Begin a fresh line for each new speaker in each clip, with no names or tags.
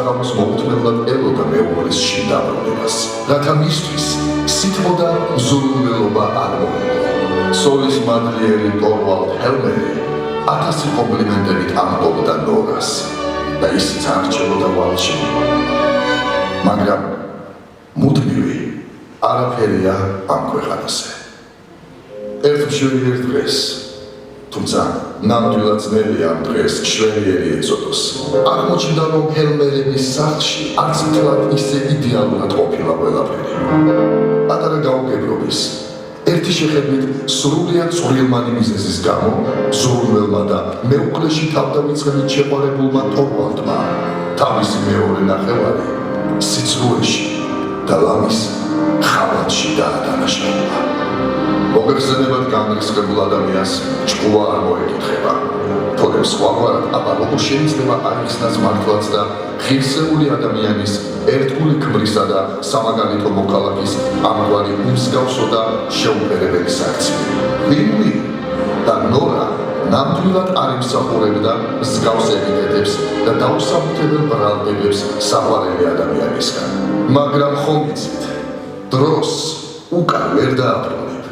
საღამოს მოუთმენლად ელოდა მეუღლის შინდაბრუნებას, რათა მისთვის სითბო და ზრუნველობა არ მოეღო. სოლის მადლიერი ტორვალდ ჰელმერი 1000 კომპლიმენტებით ამბობდა ნორას და ისიც არჩევოდა ვალში. მაგრამ მუდმივი არაფერია ამ ქვეყანაზე. ერთ მშვენიერ დღეს, თუმცა ნამდვილად ძნელია ამ დღეს მშვენიერი ეწოდოს. აღმოჩნდა, რომ ჰელმერების სახლში არც მთლად ისე იდეალურად ყოფილა ყველაფერი. პატარა გაუგებრობის, ერთი შეხედვით სრულიად წვრილმანი მიზეზის გამო, ზრუნველმა და მეუღლეში თავდავიწყებით შეყვარებულმა ტორვალდმა თავისი მეორე ნახევარი სიცრუეში და ლამის ხავათში დაადანაშაულა. მოგეხსენებათ განრისხებულ ადამიანს ჭკუა არ მოეკითხება. თორემ სხვაგვარად, აბა როგორ შეიძლება აიხსნას მართლაც და ღირსეული ადამიანის ერთგული ქმრისა და სამაგალითო მოქალაქის ამგვარი უმსგავსო და შეუფერებელი საქციელი. ვინ და ნორა ნამდვილად არ იმსახურებდა მსგავს ეპითეტებს და დაუსაბუთებელ ბრალდებებს საყვარელი ადამიანისგან. მაგრამ ხომ იცით, დროს უკან ვერ დააბრუნებ,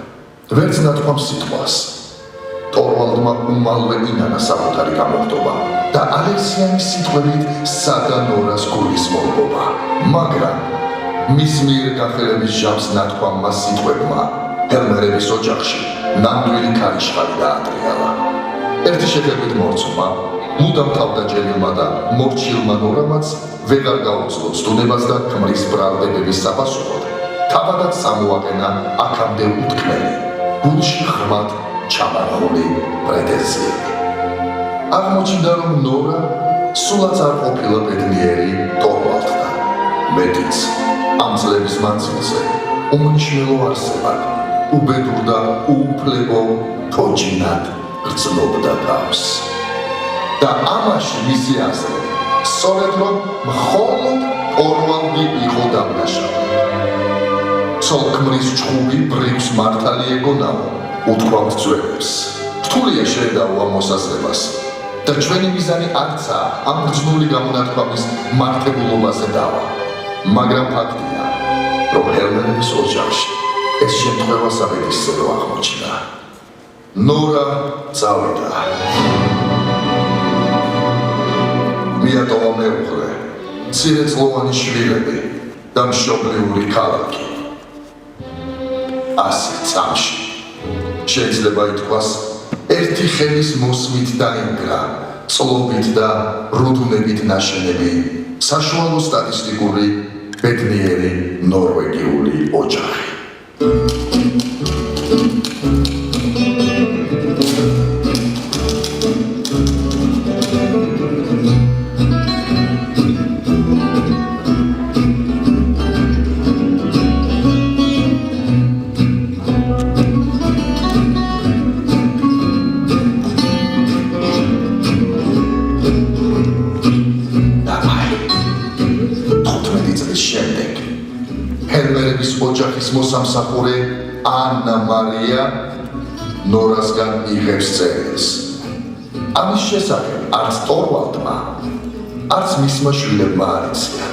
ვერც ნათქვამ სიტყვას. ტორვალდმა უმალვე ინანა საკუთარი გამოხტობა და ალექსიანის სიტყვებით სადა ნორას გულის მორბობა. მაგრამ მის მიერ გახელების ჟამს ნათქვამმა სიტყვებმა ჰელმერების ოჯახში ნამდვილი ქარიშხალი დაატრიალა. ერთი შეხედვით მორწმა, მუდამ თავდაჭერილმა და მორჩილმა ნორამაც ვეღარ გაუძლო ცდუნებას და ქმრის ბრალდებების საპასუხოდ, თავადაც წამოაყენა აქამდე უთქმელი, გულში ღრმად ჩამარხული პრეტენზიები. აღმოჩნდა, რომ ნორა სულაც არ ყოფილა ბედნიერი ტორვალდთან. მეტიც, ამ წლების მანძილზე უმნიშვნელო არსებად, უბედურ და უუფლებო თოჯინად გრძნობდა თავს. და ამაში მისი აზრით, სწორედ რომ მხოლოდ ტორვალდი იყო დამნაშავე. ცოლ-ქმრის ჭხუბი ბრიუს მართალი ეგონაო, უთქვამთ ძველებს. რთულია შეედაო ამ მოსაზრებას და ჩვენი მიზანი არცაა ამ ბრძნული გამონათქვამის მართებულობაზე დავა. მაგრამ ფაქტია, რომ ჰელმერების ოჯახში ეს შემთხვევა საბედისწერო აღმოჩნდა. ნორა წავიდა. მიატოვა მეუღლე, მცირეწლოვანი შვილები და მშობლიური ქალაქი. 100 წამში შეიძლება ითქვას, ერთი ხელის მოსმით დაინგრა წლობით და რუდუნებით ნაშენები საშუალო სტატისტიკური ბედნიერი ნორვეგიული ოჯახი. ჰელმერების ოჯახის მოსამსახურე ანა მარია ნორასგან იღებს წერილს. ამის შესახებ არც ტორვალდმა, არც მისმა შვილებმა არ იციან.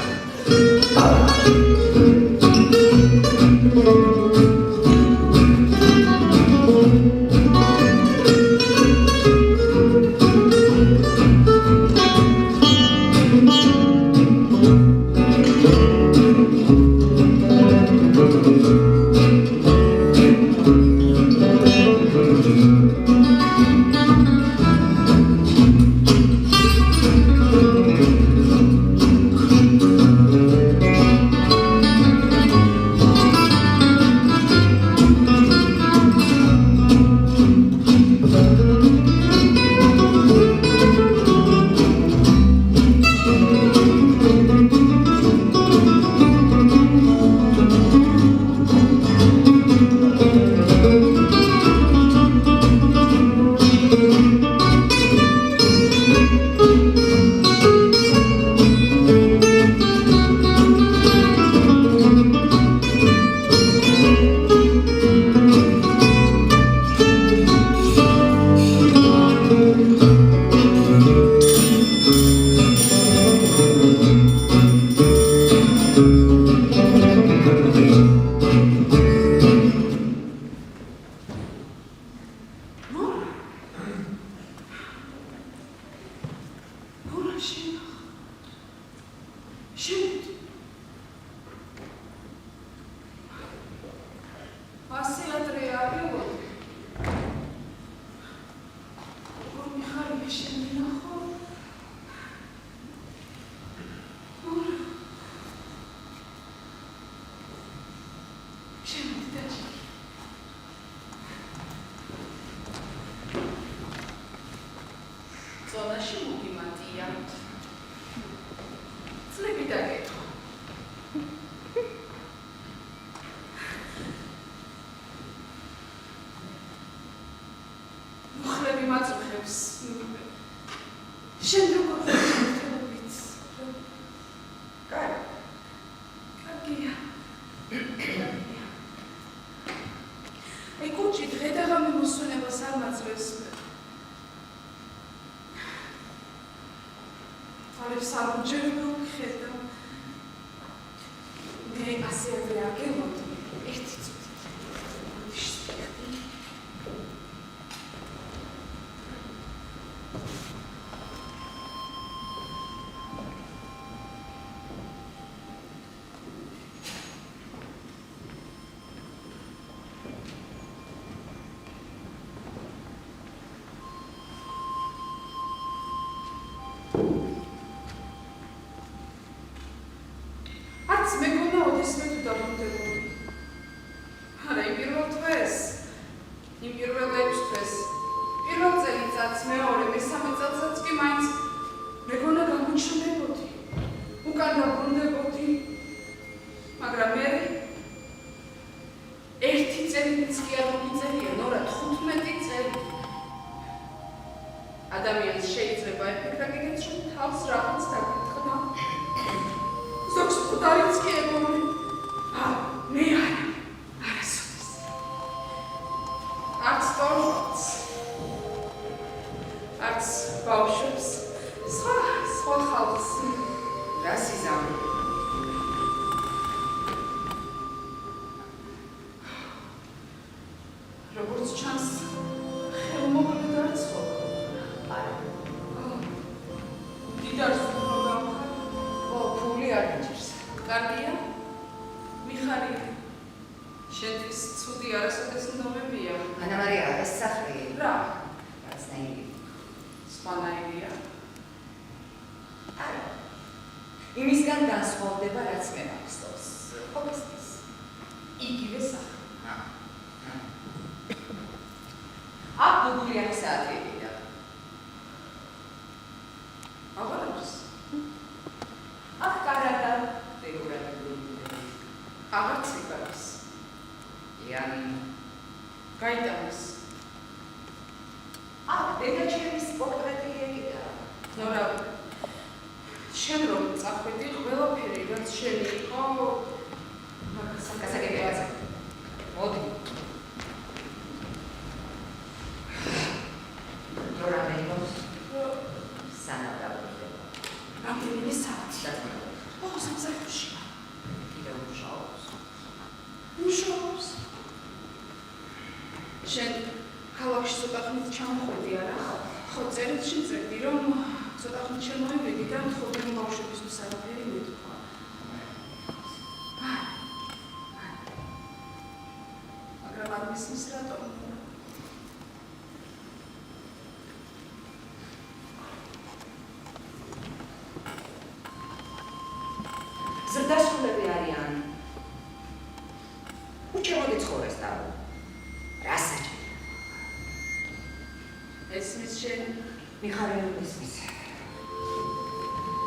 Şimdi. Asiyadre arıyor. Bu Mihal şimdi naho. Şimdi de. Zona şimdi Matija. Slepi dakle. Muhlები მაწუხებს. შენ როგორ ხარ? კარგია. ეკუჩი დღე და ღამე მოსვენებას არ მაძლევს. თვალებს არ უჯერებო ხედა. მე ასე ადრე არ გელოდი. ერთი წუთი. მე გონა ოდესმე თუ დაბრუნდებოდი. არა, იმ პირველ თვეს, იმ პირველ 6 თვეს, პირველ წელიწადს, მეორე, მესამე წელსაც კი მაინც მე გონა გამოჩნდებოდი. უკან დაბრუნდებოდი. მაგრამ მე ერთი წელიც კი არ მიგწერია, ნორა 15 წელი. ადამიანს შეიძლება ეფექტა გიგებს, რომ თავს რაღაც დაგეთქნა. Zoks Kudaritski egoni. მე არასოდეს. არც თორს. არც ბავშვებს. სხვა ხალხს. რასიზამ. როგორც ჩანს, ხელმოკლე დარცხოვა. არა. დიდარს ფული არ მიჭირს. კარგია? მიხარია. შენთვის ცუდი არასოდეს ნომებია.
ანა მარია, ეს სახლი.
რა?
რაცნაირი.
სხვანაირია.
არა. იმისგან განსხვავდება, რაც მე მახსოვს.
ყოველთვის. იგივე სახლი.
აქ გუგლიანი საათია.
აღარ არის.
აქ კარადა დეკორატიული.
აღარც იგავს.
იანი.
გაიტანეს.
აქ დედაჩემის პორტრეტი ეკიდა.
ნორა, შენ რომ წახვედი, ყველაფერი რაც შენი იყო,
გასაგებია. მოდი. ნორა მეინოს. სანადავლდება.
რამდენი საათი?
დაწმობა.
ოღონდ სამსახურში.
კიდევ მუშაობს.
მუშაობს. შენ ქალაქში ცოტა ხნით ჩამოხვედი არა? ხო, წერეთში წერდი, რომ ცოტა ხნით შემოვიდი და მთხოვდი ბავშვებისთვის არაფერი მეთქვა. მაგრამ არ მისმის რატომ?
ზრდასრულები არიან. უჩემოდი ცხოვრეს და რასაჭიროა.
ესმის შენ
მიხარელი ესმის.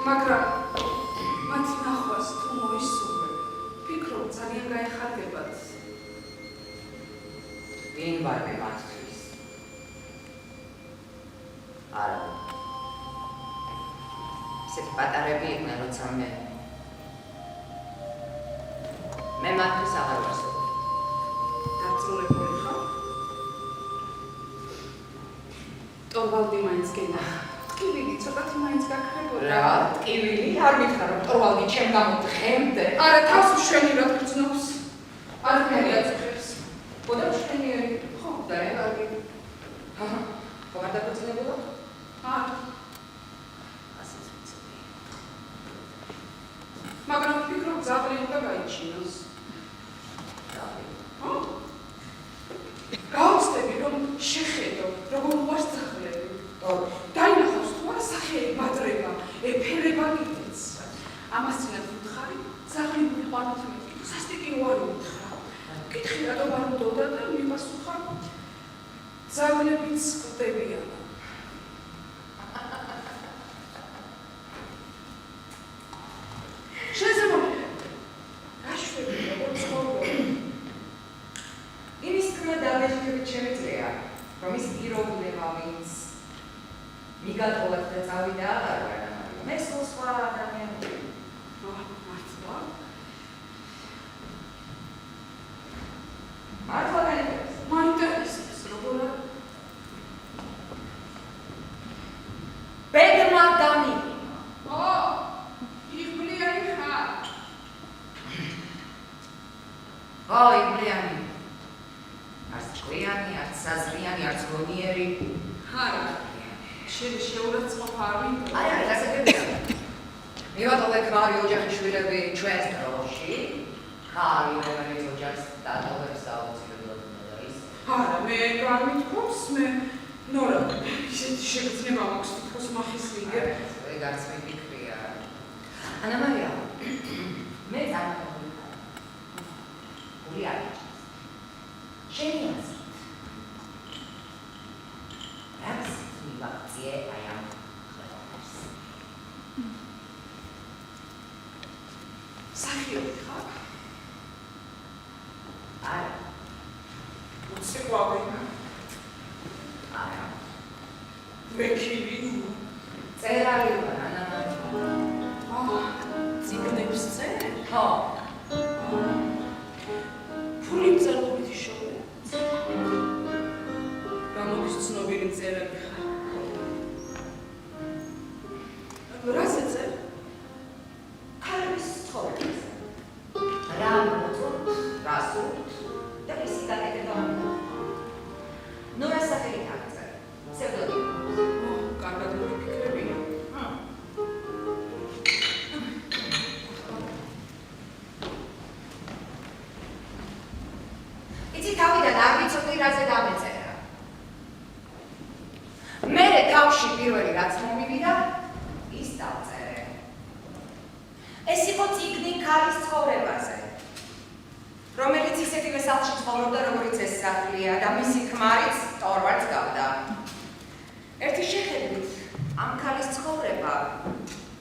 მაგრამ მათი ნახვას თუ მოისურვებ, ფიქრობ ძალიან გაეხარდებათ.
ვინ ვარ მე მათთვის? არა. ისეთი პატარები იყვნენ, როცა მე მათთვის აღარ ვარსებობ.
დაწუნებული ხარ? ტორვალდი მაინც გენა. ტკივილი ცოტათი მაინც გაქრებოდა.
რა, ტკივილი? არ მითხრა რომ ტორვალდი ჩემ გამო დღემდე.
არა, თავს მშვენივრად გრძნობს. არაფერი აწუხებს.
ხოდა მშვენიერი.
ხო,
და კარგი. ხომ არ დაგრძნებულა?
არა.
ასეც ვიცოდი.
გაჩინოს. გავხსნები, რომ შეხედო, როგორ უარს ძაღლები. დაინახავს თუ არა სახელი ბადრება, ეფერება კიდეც. ამას წინათ ვუთხარი, ძაღლი მიყვართ მე. სასტიკი უარი უთხრა. კითხი რატომ არ უდოდა და მიპასუხა. ძაღლებიც კვდებიან. შეზემონე. გაშვები, როგორ ცხოვრობ.
იმის თქმა დამეჯგირებით შემიძლია, რომ ის პიროვნება ვინც მიგატოვათ და წავიდა აღარ ვარ ამარი. მე სულ სხვა ადამიანი.
მართლა?
მართლა გაიგებს.
მაინტერესებს, როგორ არის?
ბედმა დამიგინა.
იღბლიანი ხარ.
იღბლიანი. არც ჭკვიანი, არც საზრიანი, არც გონიერი.
არა. შეურაცხყოფა არ მინდო.
აი, გასაგებია. მივატოვე ქმარი ოჯახიშვილები ჩვენს დროში. ხარი რომელიც ოჯახს დატოვებს აუცილებლად და ის.
არა, მე არ მithქოს, მე ნორა, ისეთი შეგრძნება მაქვს თითქოს მახისლიგე.
ეგ არც მიფიქრია. ანა მარია, მე წარმოვიდგინე. გული არ იჭერს. შენი აზრით. რაც მივაქციე აი ამ ყველაფერს.
სახიობი ხარ?
არა.
უცეკვავი.
არა.
ვექილი.
წერალი ვარ, ანა მარია.
ციგნებს წერე?
ხო.
ფული მწერლობით იშოვე. გამოდის ცნობილი მწერალი ხარ. რას ეწერ?
ქალების ცხოვრებას. რა მოწოთ, რა სურთ და ისი დაკეთება უნდა. ნორას სახელი აღწერე. ფსევდონიმი.
კარგად მიფიქრებია.
იცი თავიდან არ ვიცოდი რაზე დამეწერა. მე თავში პირველი რაც მომივიდა, ის დავწერე. ეს იყო წიგნი ქალის ცხოვრებაზე, რომელიც ისეთივე სახლში ცხოვრობდა, როგორიც ეს სახლია და მისი ქმარიც ტორვარდს გავდა. ერთი შეხედვით, ამ ქალის ცხოვრება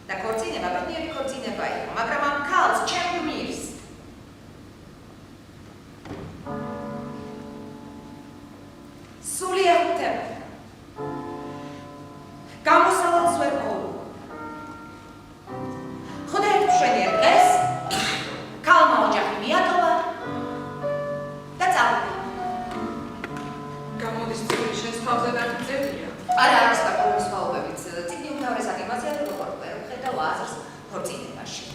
და ქორწინება ბედნიერი ქორწინება იყო, მაგრამ ამ ქალს ჩემ გმირს სული ეღუთებოდა. გამოსავალს ვერ ყოფილა. ხოდა ერთ მშვენიერ დღეს ქალმა ოჯახი მიატოვა და წავიდა.
გამოდის წიგნი შენს თავზე დაგიწევია.
არა არის საკუთარი სხვაობებით. წიგნი უმთავრესად იმაზეა, რომ როგორ ხედავ აზრს ქორწინებაში.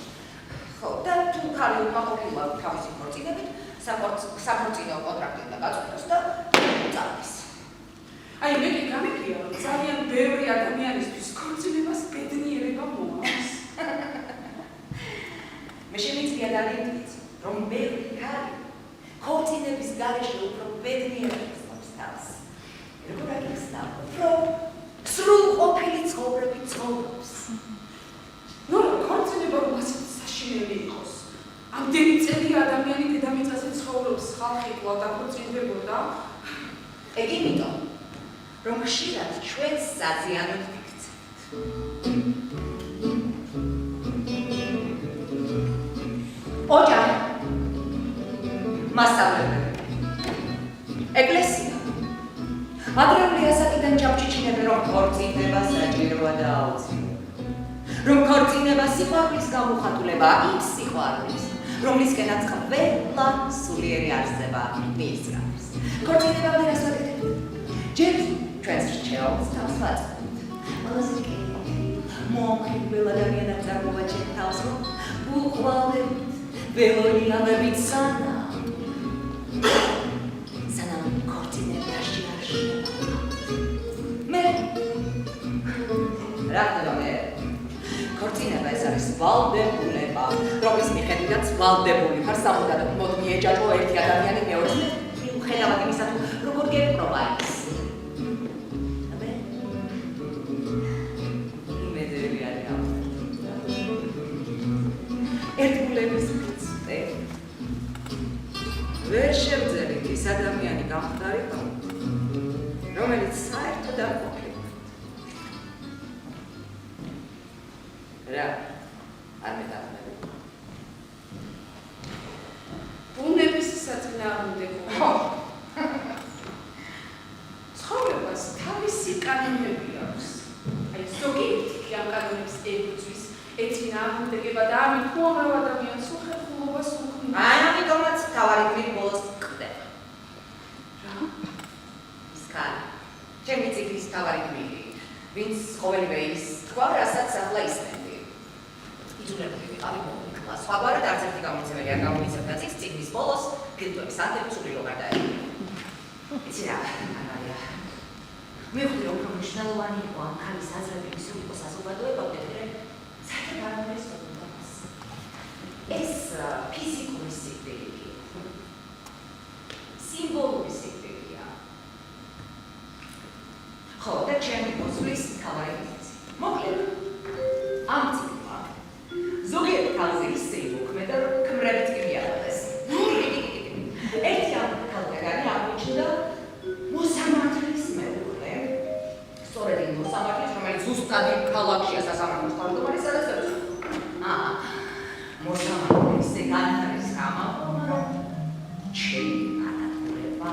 ხო, და თუ ქალი უკმაყოფილოა თავისი ქორწინებით, საქორწინო კონტრაქტი უნდა გაწყვეტოს და წავიდეს.
აი, მე კი გამიგია, რომ ძალიან ბევრი ადამიანისთვის ქორწინებას ბედნიერება მოაქვს.
მე შემიძლია დავიტყვი, რომ ბევრი ქალი ქორწინების გარეშე უფრო ბედნიერად ცნობს თავს. როგორ აღიხსნა, უფრო სრულყოფილი ცხოვრებით ცხოვრობს.
ნორა, ქორწინება რომ ასეთი საშინელი იყოს. ამდენი წელი ადამიანი დედამიწაზე ცხოვრობს, ხალხი კვლავ დაქორწინდებოდა.
ეგ იმიტომ, რომ ხშირად ჩვენს საზიანოდ ვიქცევთ. ოჯახი, მასწავლებელი, ეკლესია. ადრეული ასაკიდან ჩამჩიჩინებენ, რომ ქორწინება საჭიროა და აუცილებელი. რომ ქორწინება სიყვარულის გამოხატულება, იმ სიყვარულის, რომლისკენაც ყველა სულიერი არსება მიისწრაფს. ქორწინებამდე რას ვაკეთებთ? ჯერ ჩვენს რჩეულს თავს ვაწყობთ. ყველაზე კეთილი, მომხიბლ ადამიანად წარმოვაჩენთ თავს, რომ უყვალებით, ველოინავებით სანამ ქორწინებაში არ შევავალთ. მე რა ხდება მე? ქორწინება ეს არის ვალდებულება, რომლის მიხედვითაც ვალდებული ხარ სამუდამოდ მოდ მიეჯაჭო ერთი ადამიანი მეორეს მიუხედავად იმისა თუ როგორ გეპყრობა ის. იმედები არის ამ. ერთგულების მიწე. ვერ შევძელით ის ადამიანი გამხდარიყო, რომელიც საერთოდ არ ყოფილა. რა, არ მეტყველები.
ბუნების საწინააღმდეგო. ცხოვრებას თავისი კანონები აქვს. აი ზოგიერთი ამ კანონებს ებრძვის, ეწინააღმდეგება და ამით უამრავ ადამიანს უხერხულობას უქმნის.
ამიტომაც თავარი გმირი ბოლოს გხდება.
რა?
ის კანი. ჩემი ციკლის თავარი გმირი, ვინც ყოველივე ის თქვა, რასაც ახლა ისმენდი. იძულებული ვიყავი მომიქლა. სხვაგვარად არც ერთი გამოცემელი არ გამომიცემდა ციკლის ბოლოს გილდების ანთების სრული როგორ დაეცა. იცი რა, ანალია. მივხვდი რომ მნიშვნელოვანი იყო ამ ქალის აზრები ის იყო საზოგადოებამდე, საერთოდ არ ამერისებდა მას. ეს ფიზიკური სიკვდილი, სიმბოლური სიკვდილია. ხო, და ჩემი მოსვლის თავარი მიზეზი. მოკლედ, ამ ციკლმა ზოგიერთ ქალზე ისე იმოქმედა, რომ ქმრებით კი მიაღწევს. ერთი ამ ქალთაგანი აღმოჩნდა მოსამართლის მეუღლე. სწორედ იმ მოსამართლის, რომელიც ზუსტად იმ ქალაქშია სასამართლოს თავმჯდომარე, სადაც მოსამართლე ისე განაყენეს გამაყოლა, რომ ჩემი განადგურება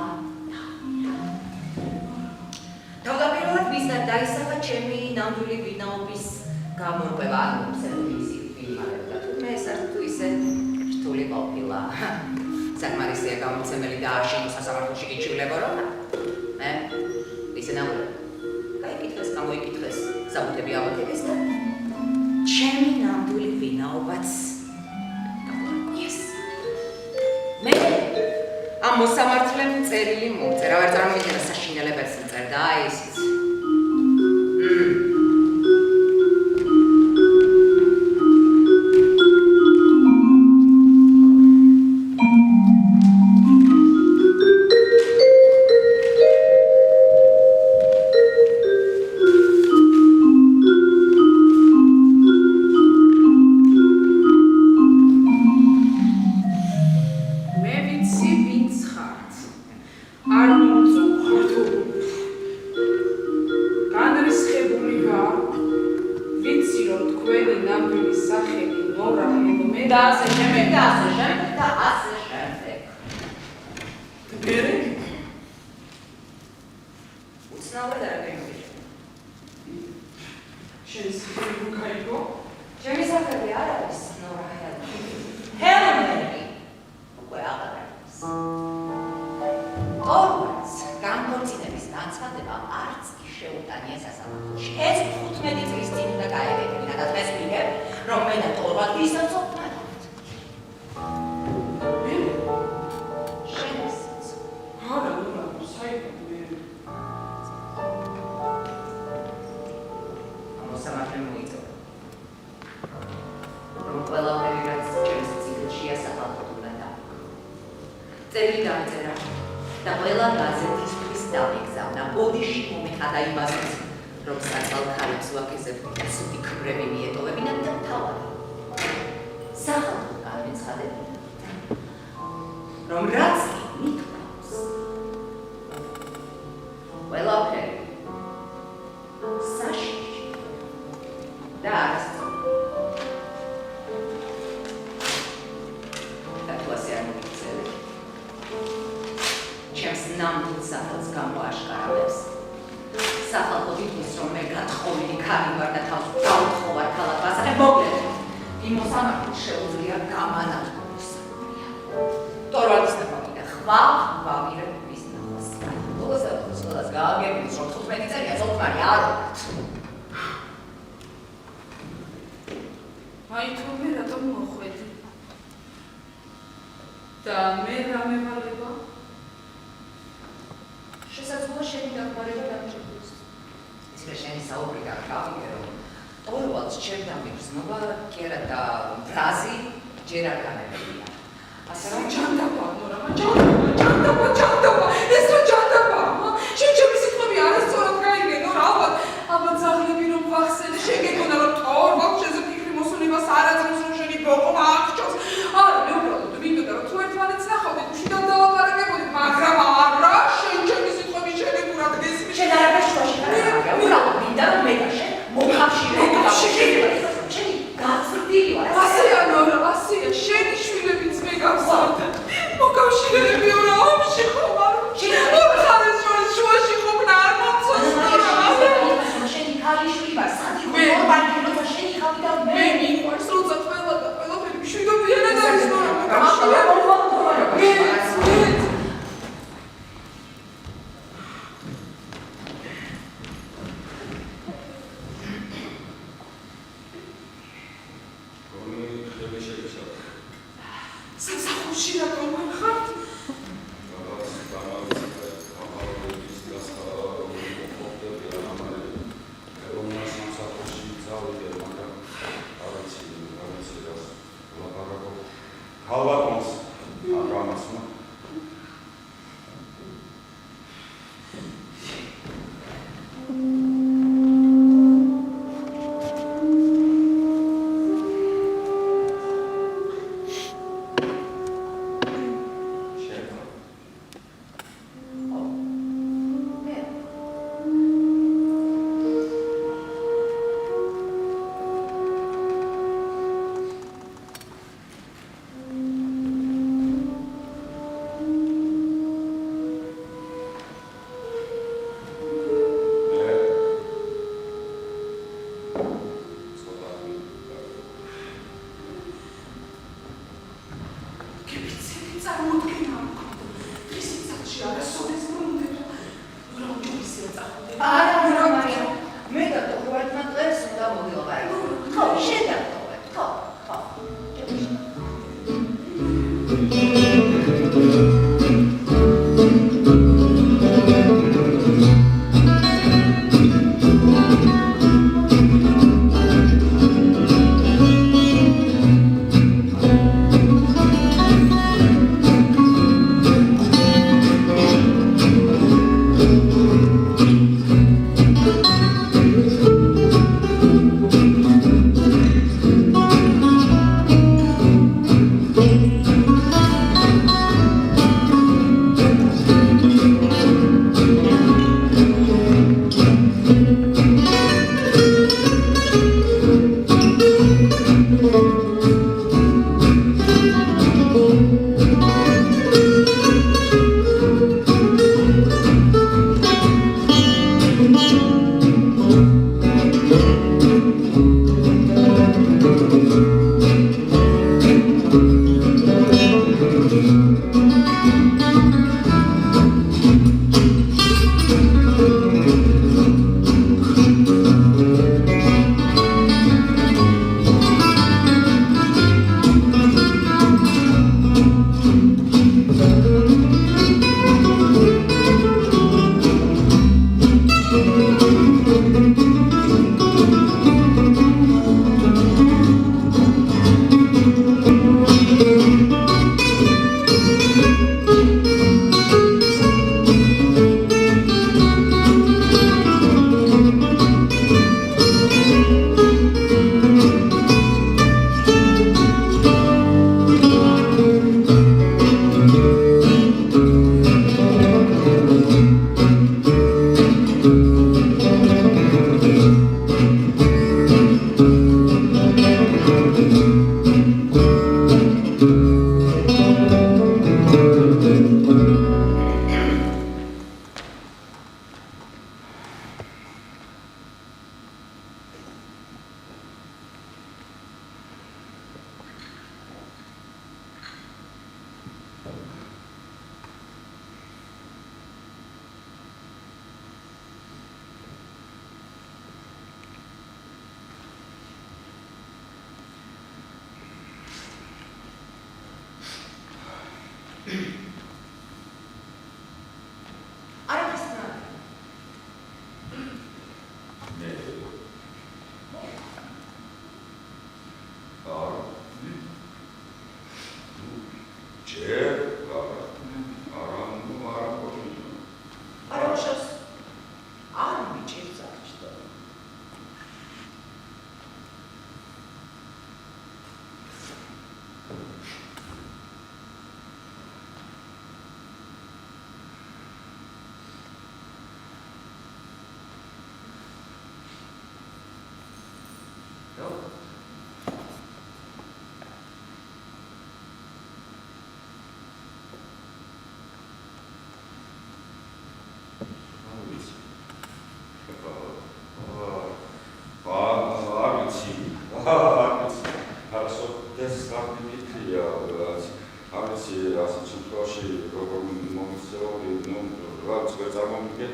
თავდაპირველად მისდევ დაისახა ჩემი ნამდვილი ვინაობის გამორკვევა, ანუ სერვისი ვიმარებდა. თუმცა ეს არ თუ ისე რთული ყოფილა. საკმარისია გამოცემელი დააშენო სასამართლოში გიჩვეულებო რომ ისე ნამდვილად გაიკითხეს, გამოიკითხეს, საბუთები აღოქეს და ჩემი ნამდვილი ვინაობაც გამოიკვლიეს. მე ამ მოსამართლემ წერილი მომწერა, ვარ წარმოვიდგინე საშინელებელს მწერდა, აი ისიც. ორვალს ჩემ დამიგრძნობა კი არა და ბრაზი ჯერ არ განებია. ასე რომ
ჯანდაბა, ნორა, ჯანდაბა, ეს რა ჯანდაბა? ჩემი სიტყვები არასწორად გაიგე, ნორა, ალბათ ზაღლები რომ ვახსენე, შეგეგონა რომ თორვალ შეზაფიქრი მოსულებას არ აძლევს რომ შენი ბოყმა აღჭოს. არა, მე უბრალოდ მინდოდა რომ თუ ერთმანეთს ნახავდით, უშიდან დავაპარაკებოდით, მაგრამ არა, შენ ჩემი სიტყვები შეგეგურად გესმის.
შენ არაფერს შუაში არ აღარ. უბრალოდ მინდა რომ მე და შენ მოკავშირდება. შენი გაწრდილი ვარ.
ასეა, ნორა, ასეა, შენი შვილებიც მე გავსავთ. მოკავშირეები რა ამში ხომ არ? ხარეს შუაში ყოფნა არ მომწონს, ნორა.
შენი ქალიშვილი ვარ, სადი ხორბანი და შენი ხავი და
მე მიყვარს, როცა ყველაფერი მშვიდობიანად არის, ნორა, მოკავშირეები. სამსახურში რატომ ხართ?
ეს ხარდი მითია, არის ასეთ შემთხვევაში როგორ მომწეოდი, რაც ვერ წარმომიდგენ,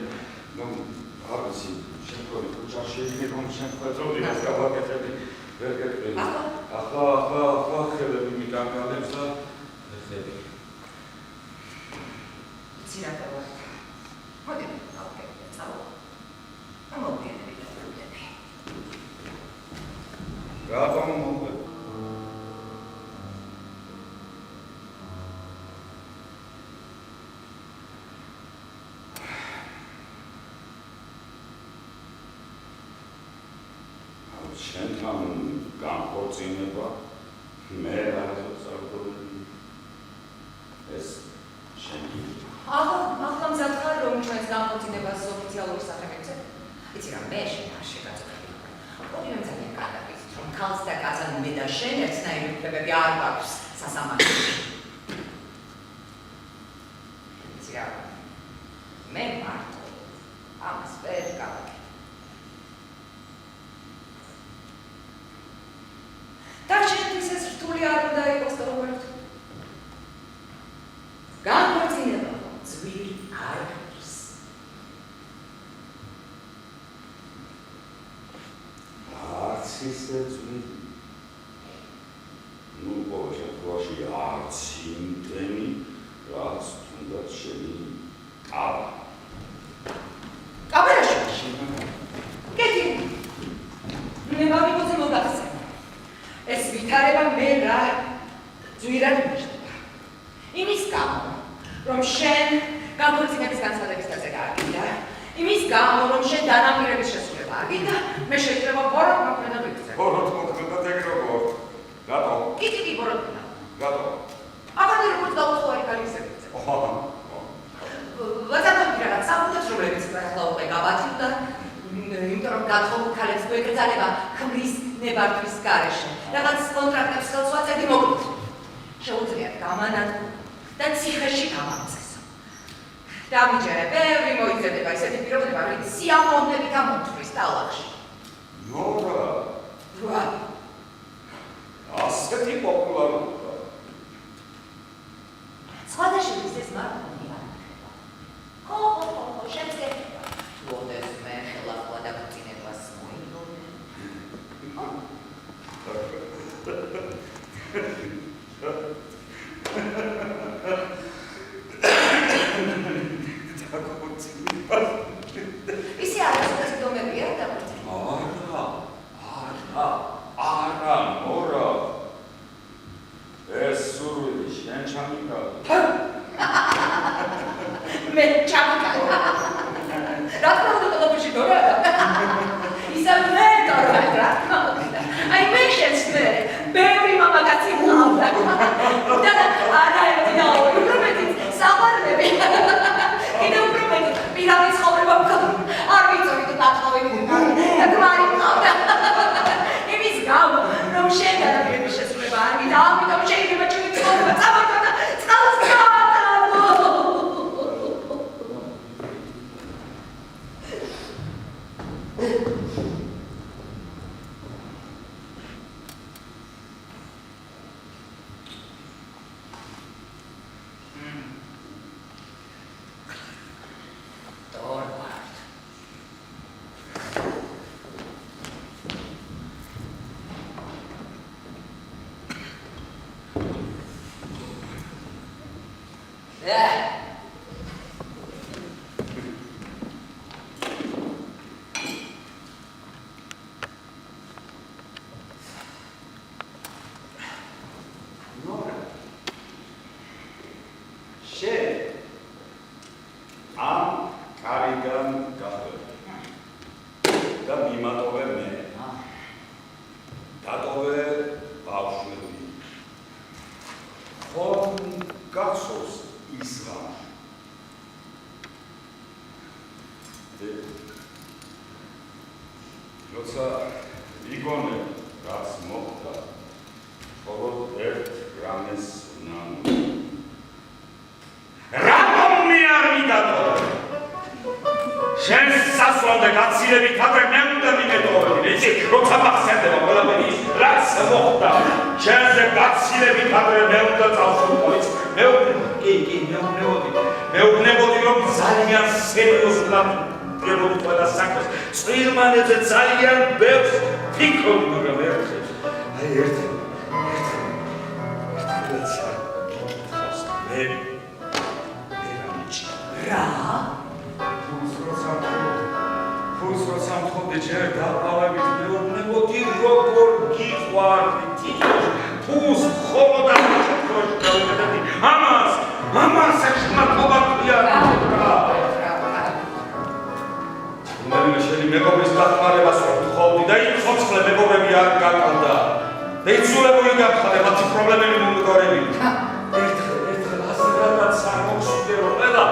არის შემთხვევით უჭარში იქნება შემთხვევით რომ გავაკეთებდი ვერ გეტყვი. ახლა ხელები მიტანგალებს და ხები.
ცირაკა ვარ. მოდი, ოკეი, წავა. მოვიდები და მოვიდები.
რატომ მოვიდები? შენთან განხორციელება მე რაღაცას აღდგომი ეს შენი
ახლა მზადხარ რომ ჩვენს განხორციელებას ოფიციალური სახელით ეცე. იცი რა მე შენ არ შეგაწყვეტი. ორივე ძალიან კარგად ვიცით რომ ქალს და კაცად მე და შენ ერთნაირი უფლებები არ გვაქვს სასამართლოში. იცი რა მე მარტო ამას ვერ გავაკეთებ. და შენთვის ეს რთული არ უნდა იყოს და როგორც განხორციელება ძვირი არ არის.
არც ისე ძვირი. ყოველ შემთხვევაში არც იმდენი, რაც თუნდაც შენი კაბა.
კამერაში? კეთი. მე მაგიოზე მოგახსენე. ეს ვითარება მე რა ძვირად მიჩნდება. იმის გამო, რომ შენ განხორციელების განცხადების დაზე გააკიდა, იმის გამო, რომ შენ დანაპირების შესრულება აგიდა, მე შეიძლება ბოროტ მოქმედად ვიქცე.
ბოროტ მოქმედად ეგ როგორ? რატო?
კი, ბოროტია.
რატო?
აღარ როგორც დაუწყო ეგალისე ვიქცე. ვაცადობ რაღაც საფუძვებს, რომლებიც ახლა უკვე გავაცილდა, იმიტომ რომ გათხოვულ ქალებს მოეკრძალება ქმრის ნებართვის გარეშე. რაღაც კონტრაქტებს ხელს ვაწევდი მოკლედ. შეუძლიათ გამანადგურონ და ციხეში გამამწესო. დამიჯერე, ბევრი მოიძებნება ისეთი პიროვნება, რომელიც სიამოვნებით ამოთვლის ტალახში.
ნორა.
რა?
ასეთი პოპულარობა.
სხვადასხვა ის მარტივია. ხო, შეძლებება. როდეს მე ხელახლა დაგწინებას მოიგონე. ისე არის დომებია და
არა, მორა. ეს სურვილი შენ ჩამიკალა.
მე ჩამიკალა. რა თქმა უნდა ყველაფერში დორაა. ისა მე დორაა, რა თქმა უნდა. აი მე შეცდე, ბევრი მამაკაცი მოვიდა. და არაერთი და ორი, რომელიც საბარნები. კიდევ უფრო მეტი, პირადი ცხოვრება მქონდა. არ ვიცოდი თუ დათხოვილი და გვარი მყავდა. იმის გამო, რომ შენ დანაპირების შესრულება არ გინდა, ამიტომ შეიძლება ჩემი ცხოვრება წამოდგა და წყალს გაატანო.
როცა იგონე რაც მოხდა, მხოლოდ 1 გრამის ნამუ. რატომ მე არ მიდატოვე? შენ სასწავლო გაცილებით ადრე მე უნდა მიმეტოვებდი, იცი, როცა მახსენდება ყველაფერი ის რაც მოხდა. შენზე გაცილებით ადრე მე უნდა წავშურყო მეუბნებოდი რომ ძალიან სერიოზულად ვდებოდი ყველა საქმეს წვირმანებზე ძალიან ბევრს ფიქრობ მაგრამ ერთხელ
რა?
ფულს როცა მთხოვდი ჯერ დაბალებით მეუბნებოდი როგორ გიყვარდი თითქოს ფულს მხოლოდ ამას დავუყედი ამას ეშმაკობა ქვია უნდა შენი მეგობრის დახმარებას ვთხოვდი და იმ ცოცხლე მეგობრები არ გაკალდა და იცულებული გახდა მათი პრობლემები მომგორებული ერთხელ ასე რაღაც აღმოჩნდა რომ ყველა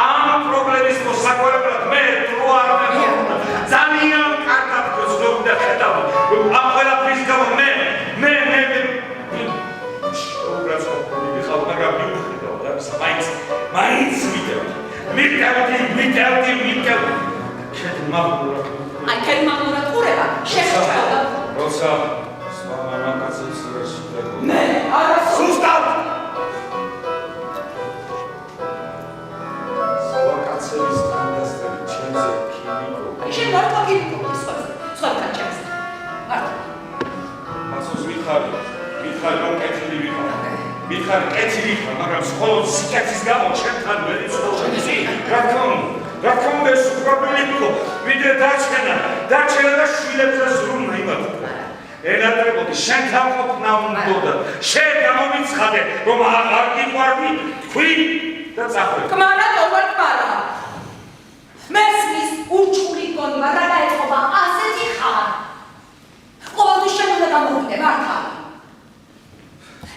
ამ პრობლემის მოსაგვარებლად მე დრო არ მეყოლა ძალიან კარგად გძნობ და ხედავ ამ ყველაფრის გამო მე მაგრამ მივხვდო და მაინც მიტევდი
კეთილმაღლურად ყურება შეჭრა
როცა სხვა მამაკაცებს შეშფრებო
მე არა
სუსტად სხვა კაცების თანდასწრებით ჩემზე ქიმიკო
შენ მარტო გიქო სხვა კაცებს მარტო
მასოს მითხარი რომ კეთილი ვიყავ მითხარი მაგრამ მხოლოდ სიკეთის გამო ჩემთან ვერ იცხოვ შემისი რა თქმა ეს პრობლემა იყო ვიდრე დაჩენა და შვილებზე ზრუნვა იმართა ენატრებოდი შენთან ყოფნა უნდა შენ გამომიცხადე რომ აღარ გიყვარდი თქვი და წახვედი
კმანა თორბარა მესმის უჩული გონება რა დაეწყობა ასეთი ხარ ყოველთვის შენ უნდა გამოვიდე მართალი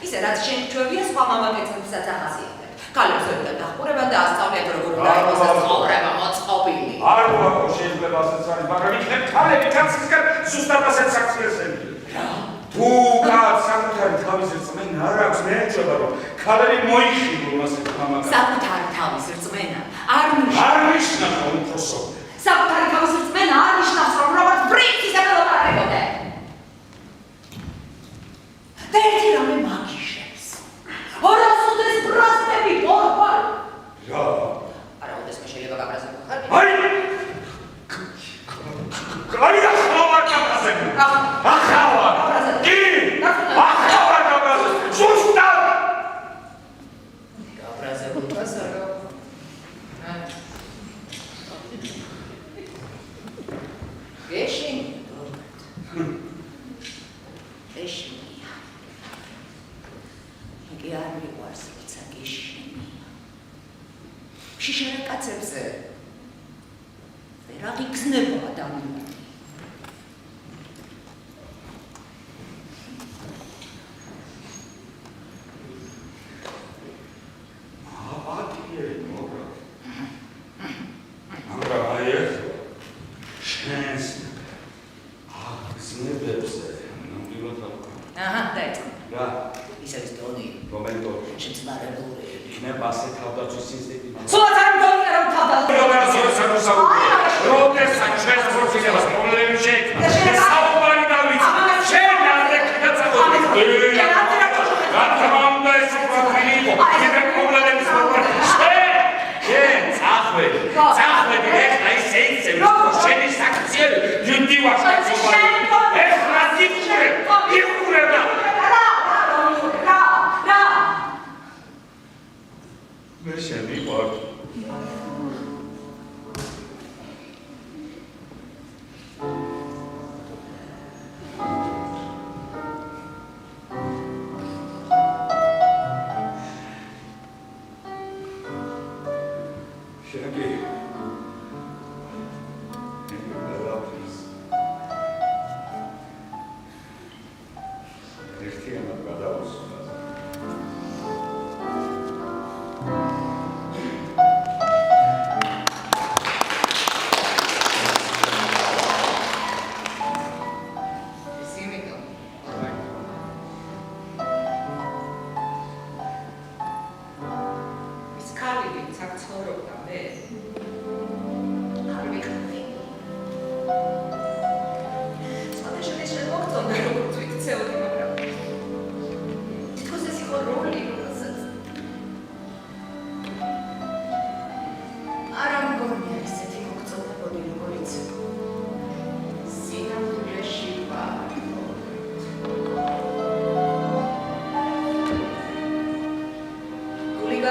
ისე რაც შენ ჩვევია სხვა მამაკაცებსაც ახასიათებს ქალებზე უნდა დახურება და ასწავლეთ როგორ უნდა იყოს ცხოვრება მოწყობილი
არ ვაყო შეიძლება ასეც არის მაგრამ იქნებ ქალები კაცისგან ზუსტად ასეთ საქციელსები თუ კაცს საკუთარი თავის რწმენა არ აქვს მე ეჭვება რომ ქალები მოიხილო ასეთ მამაკაცს
საკუთარი თავის რწმენა არ
ნიშნავს რომ უფროსო
საკუთარი თავის რწმენა არ ნიშნავს რომ როგორც პრინცი ელაპარაკებოდე და ერთი რამე მაგიშებს ორასოდეს ბრასტები ორბარ
რა
არა ოდესმე შეიძლება გაბრაზებო ხარ
აი ახალ გაბრაზებო ახალ კი ახალ გაბრაზებო ზუსტად
გაბრაზებო გასარო ეშინია იგი არ მიყვარს როცა გეშინია შიშერა კაცებზე ვერ აღიგზნებო ადამიანი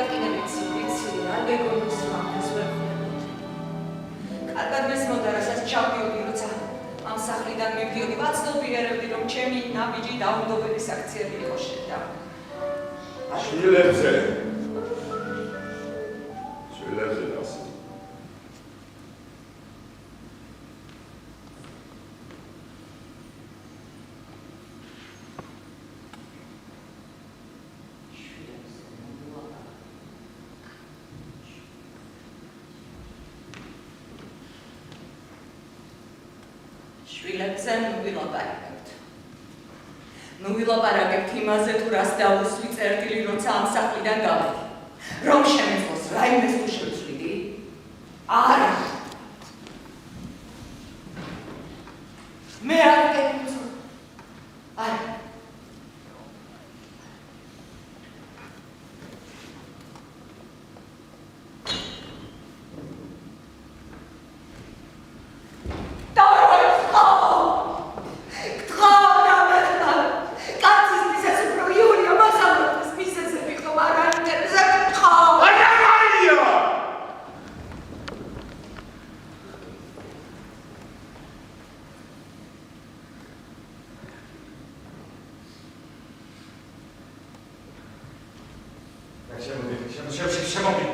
გადაადგინე ვიცი, არ გეგონის მაგას ვერ ხვდებოდი. კარგად მესმოდა, რასაც ჩავდიოდი, როცა ამ სახლიდან მივდიოდი, ვაცნობიერებდი, რომ ჩემი ნაბიჯი დაუნდობელი საქციელი იყო შედა.
შვილებზე დას.
შვილებზე ნუ ვილაპარაკებთ იმაზე, თუ რას დავუსვი წერტილი, როცა ამ სახლიდან გავედი. რომ შემეწყოს რაიმეს თუ შევცვლიდი? არა. მე არ გეცო. არა.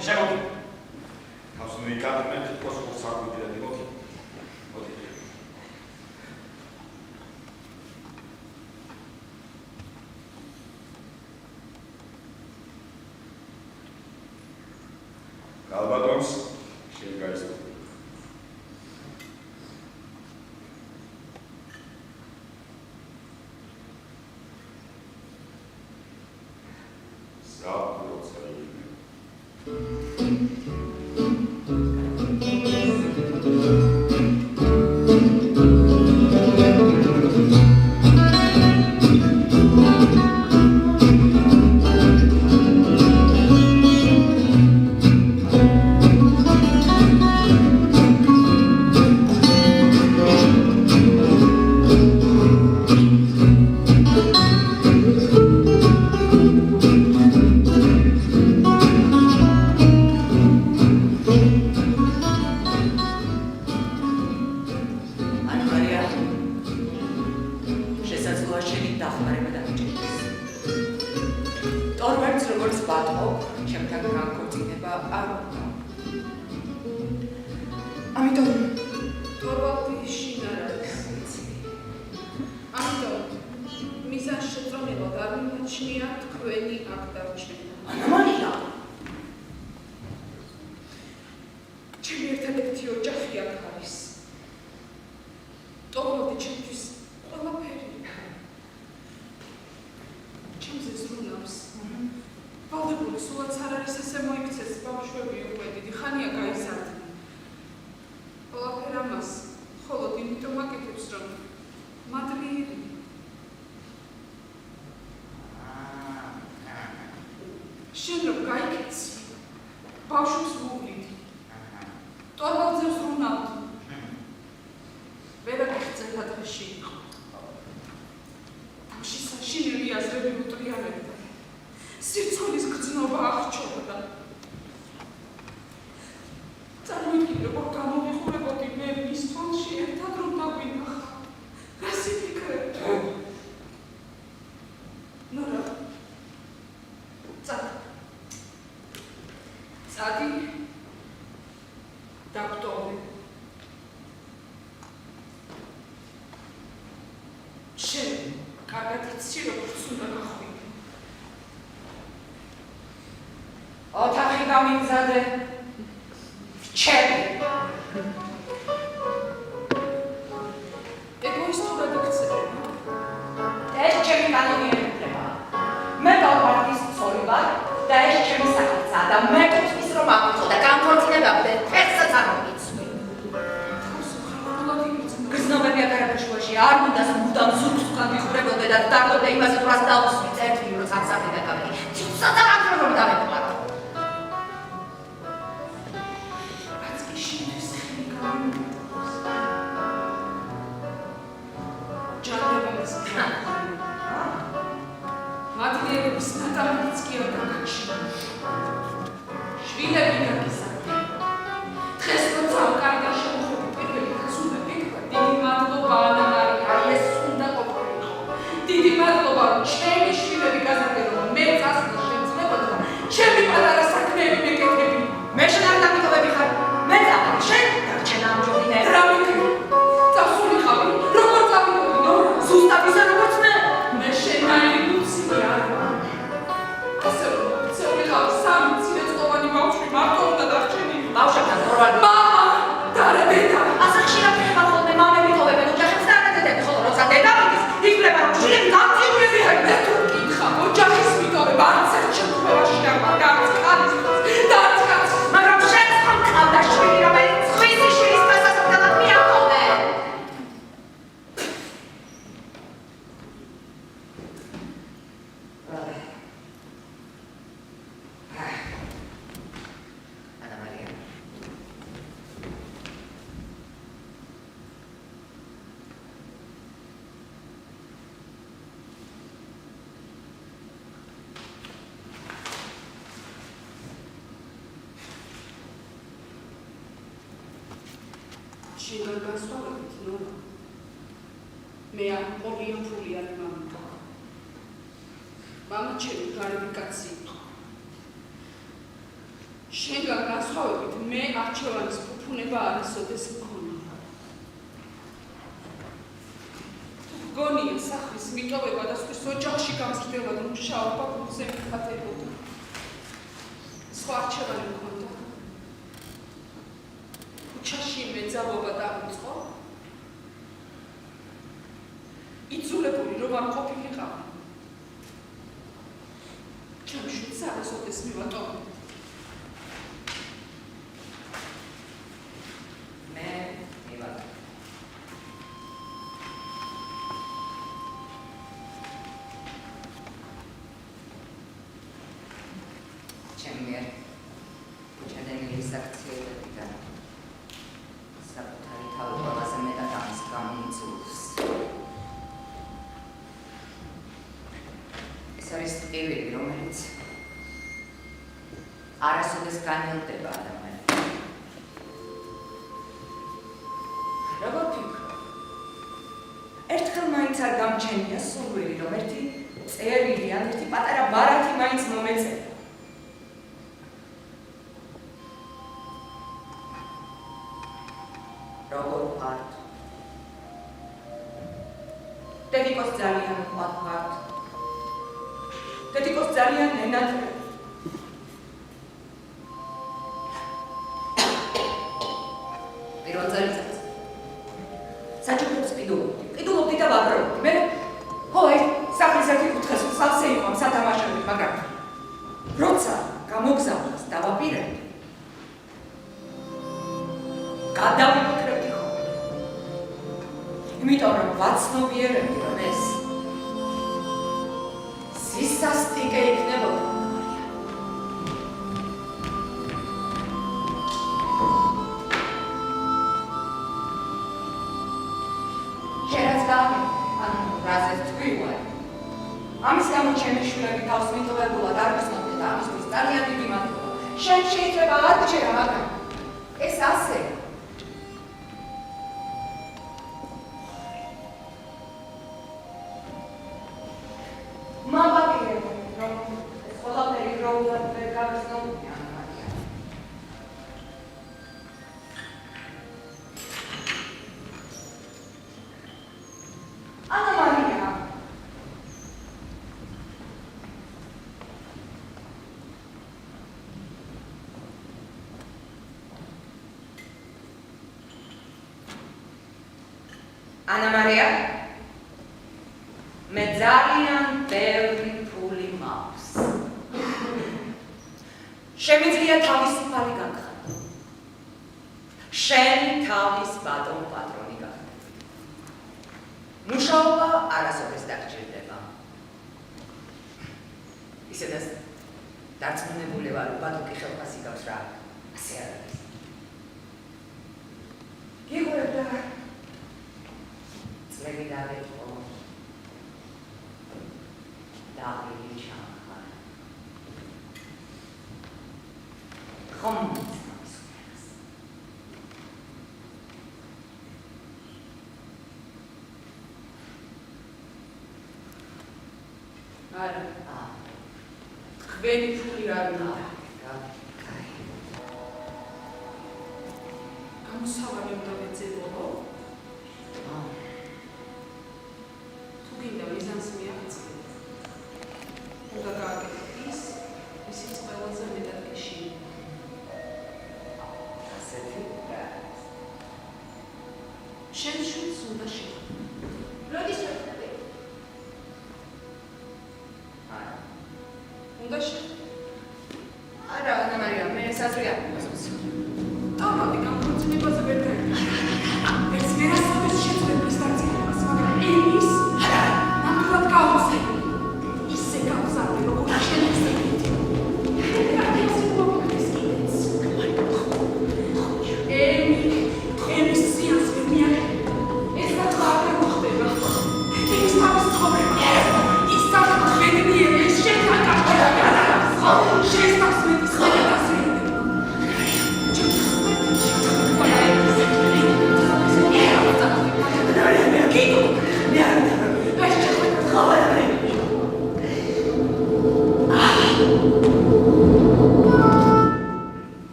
შემოდი. თავს მიკადმე თვითონ საკვირად მოდი. ალბათონს შეგაისო.
მადლიერების ნატალიც კი არ გაგაჩნდა. შვილები გაგიზარდა. დღეს როცა კარიდან შემოხვედი პირველი დღეს უნდა გითხრა, დიდი მადლობა ანამარია, ეს უნდა ყოფილიყო. დიდი მადლობა, რომ ჩემი შვილები გაზარდნენ, რომ მე წასვლა შემიძლებოდა და ჩემი პატარა საქმეები მეკეთები.
მე შენ არ დამიტოვები ხარ. მე წავედი, შენ დარჩენ ამჯობინე.
რა მეკრე? წავსულიყავი, როგორ წავიდოდი, ნორა?
ზუსტად ისე როგორც მე.
მე შენაირი მუცილი არ ვარ. ასე რომ მოცეულიყავი სამი მცირეწლოვანი ბავშვი მარტო უნდა დარჩენილი.
ბავშვებთან თორვალი.
მამა და რა დედა.
ასე ხშირად ხდება ხოლმე მამები ტოვებენ ოჯახებს და არა დედები, ხოლო როცა დედა მიდის, იგულება რომ შვილები გამწივრებიან.
მე თუ მკითხა, ოჯახის მიტოვება არც ერთ შემთხვევაში არ ვარ, და არც ქალისთვის, და არც კაცისთვის.
მაგრამ შენ ხომ ყავდა შვილი, რომელიც სხვისი შვილის დასასრულებლად მიაღწევდა? ანამარია.
შენ გასვავებით, ნორა. მე არ პოლიოფულიანი მამა. მამა ჩემი გარემი კაცი იყო. შენგან გასვავებით, მე არჩევანის ფუფუნება არასოდეს მქონია. გონია სახლის მიტოვება და სხვის ოჯახში გამზრდელად მუშაობა გულზე მიხატებოდა. სხვა არჩევანი მქონდა. ქუჩაში მეძავობა დავიწყო. იძულებული რომ არ ყოფილიყავი. ჩემი შვილს არასოდეს მივატოვებდი.
მე მივატოვე. ჩემი მიერ ჩადენილი საქციელები და საკუთარი თავი ყველაზე მეტად ამის გამომიწვევს. ეს არის ტკივილი, რომელიც არასოდეს განელდება ადამიანს. როგორ ფიქრობ? ერთხელ მაინც არ გამჩენია სურვილი, რომ ერთი წერილი ან ერთი პატარა ბარათი მაინც მომეწერა. როგორ ვართ? დედიკოს ძალიან ვართ. დედიკოს ძალიან ნენატრები. პირველ წელიწადს საჩუქრებს ყიდულობდი და ვაბრალობდი. მე სახლის ერთი კუთხეს სავსე იყო ამ სათამაშოებით, მაგრამ როცა გამოგზავნას დავაპირებდი, გადავიფიქრებდი ხოლმე. იმიტომ რომ ვაცნობიერებდი, რომ ეს სისასტიკე იქნებოდა. შენაც რაზე თქვი ვარ. ამის გამო ჩემი შვილები თავს მიტოვებულად არ გისმოდნენ და ამისთვის ძალიან დიდი მადლობა. შენ შეიძლება არ გჯერა, მაგრამ ეს ასე. მოვაპირებდი, რომ ეს ყველაფერი დროულად ვერ გავიზრდოდნენ. ანამარია. ანამარია, მე ძალიან ბევრი ფული მაქვს. შემიძლია თავისუფალი გახადო. შენ თავის ბატონ პატრონი გახადო. მუშაობა არასოდეს დაგჭირდება. ისედაც დარწმუნებული ვარ, რომ ბატონი ხელფასი გავს რა. ასე არ არის. გიყვებ და წლები დავეწყო. და ხომ
არა. თქვენი ფული არ უნდა. გამოსავალი უნდა ვეძებო? თუ გინდა მიზანს მიაღწიოთ. უნდა გააკეთოთ ის, ისიც ყველაზე მეტად გეშინია.
ასეთი რა.
შენ შვილს უნდა შეხვდე.
როდის შეხვდები?
უნდა შეხვდე.
არა, ანა მარია, მე საზრი არ მგონია.
თავადი განხორციელებაზე ვერ დაიწყე. ეს ვერასოდეს შეძლებს დაწინებას, მაგრამ ენის ნამდვილად გავუსე. ისე გავზარდე, როგორც შენ ესეთი. ეს მოგდეს კიდეც. ენის სიას ვერ მიაღწევ. ეს რა არ მოხდება. ის თავის ცხოვრება. ის თავის ბედნიერი, ეს შენთან გაყოლა. შენ თავს მეტის ხალხს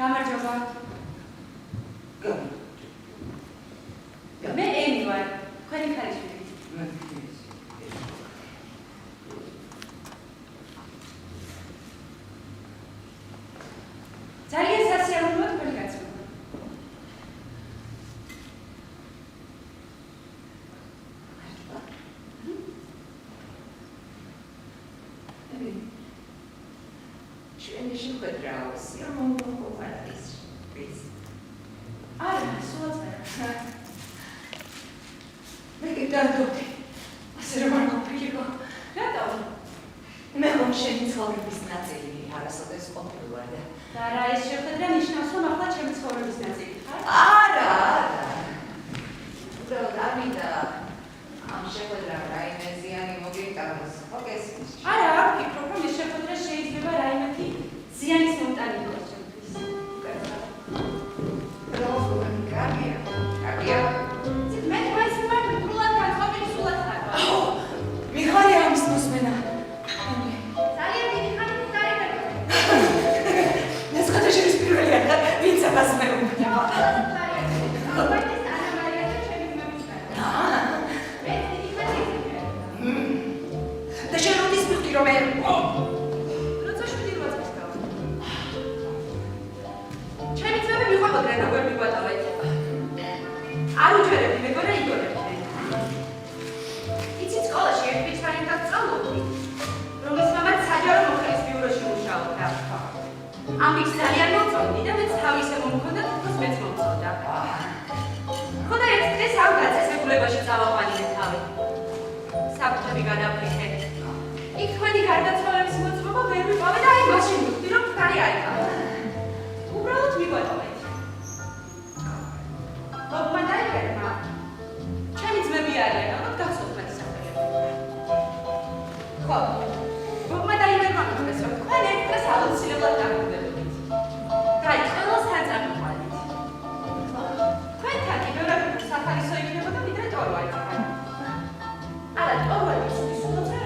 გამარჯობა. მე ენი ვარ, თქვენი ქალიშვილი. ძალიან სასიამოვნოა თქვენი გაცნობა. ჩვენი შეხვედრაა სიამოვნოა ის. არა, სულაც მე გიდარდოდი. ასე რომ არ ყოფილიყო. რატო? მე ხომ შენი ცხოვრების ნაწილი არასოდეს ყოფილვარ და რა ეს შეხვედრა ნიშნავს, რომ ახლა ჩემი ცხოვრების ნაწილი ხარ? არა. უბრალოდ ამიდა ამ შეხვედრამ რაიმე ზიანი მოგიტანოს. ოკეს. არა, ვფიქრობ, რომ ეს შეხვედრა შეიძლება რაიმეთი ზიანის მომტანი იყოს ჩემთვის. კარგია. მე თქვენს მიმართ უბრალოდ განწყობილი სულად ხარ. მიხარია ამის მოსმენა. ძალიან დიდი ხანი დაიგე. ეს ხათაშერის პირველი არ ხარ, ვინც ამას მეუბნება. და შენ როდის მივხვდი რომ მე როცა 7-8 წელს გავ. ჩემი ძმები მიყვებოდნენ როგორ მიგვატოვეთ. არ უჯერებდი მეგონა იგორებდნენ. იცით სკოლაში ერთ ბიჭთან სწავლობდი, რომლის მამაც საჯარო მოხელის ბიუროში მუშაობდა. ამ ბიჭს ძალიან მოწონდი და მეც თავისე მომქონდა, თვითონ მეც მომწონდა. ხოდა ერთ დღეს ამ გაწესებულებაში წავაყვანილე თავი. საფრთხები გადავხეთე. იქ თქვენი გარდაცვალების მოწმობა ვერ ვიპოვე და აი მაშინ ვხვდი, რომ თქვენი აიყავა. უბრალოდ მიგვატოვეთ. ოპმა დაიგერმა. ჩემი ძმები არიან, ალბათ გახსოვთ სახელები. ხო. ოპმა დაიგერმა მოხდეს, რომ თქვენ ერთ დღეს აუცილებლად დაგვიდებოდით. და აი ყველას თან წამოყვანით. თქვენთან კი ბევრად უფრო სახალისო იქნებოდა, ვიდრე ტორვალდთან. არა, ტორვალი ისეთი სულოცრა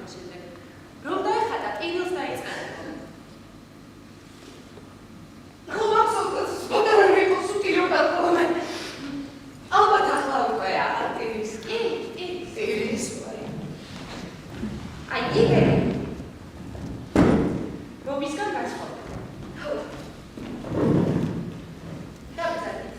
გამორჩილდე. რომ დაეხატა პირილს დაიწყანა. ხო, მახსოვს, პატარა იყო სუტილობდა ხოლმე. ალბათ ახლა უკვე არტილის კი, ტირის ვარი. აი იგე. რომისგან გასხოვდა. ხო. დავწერეთ.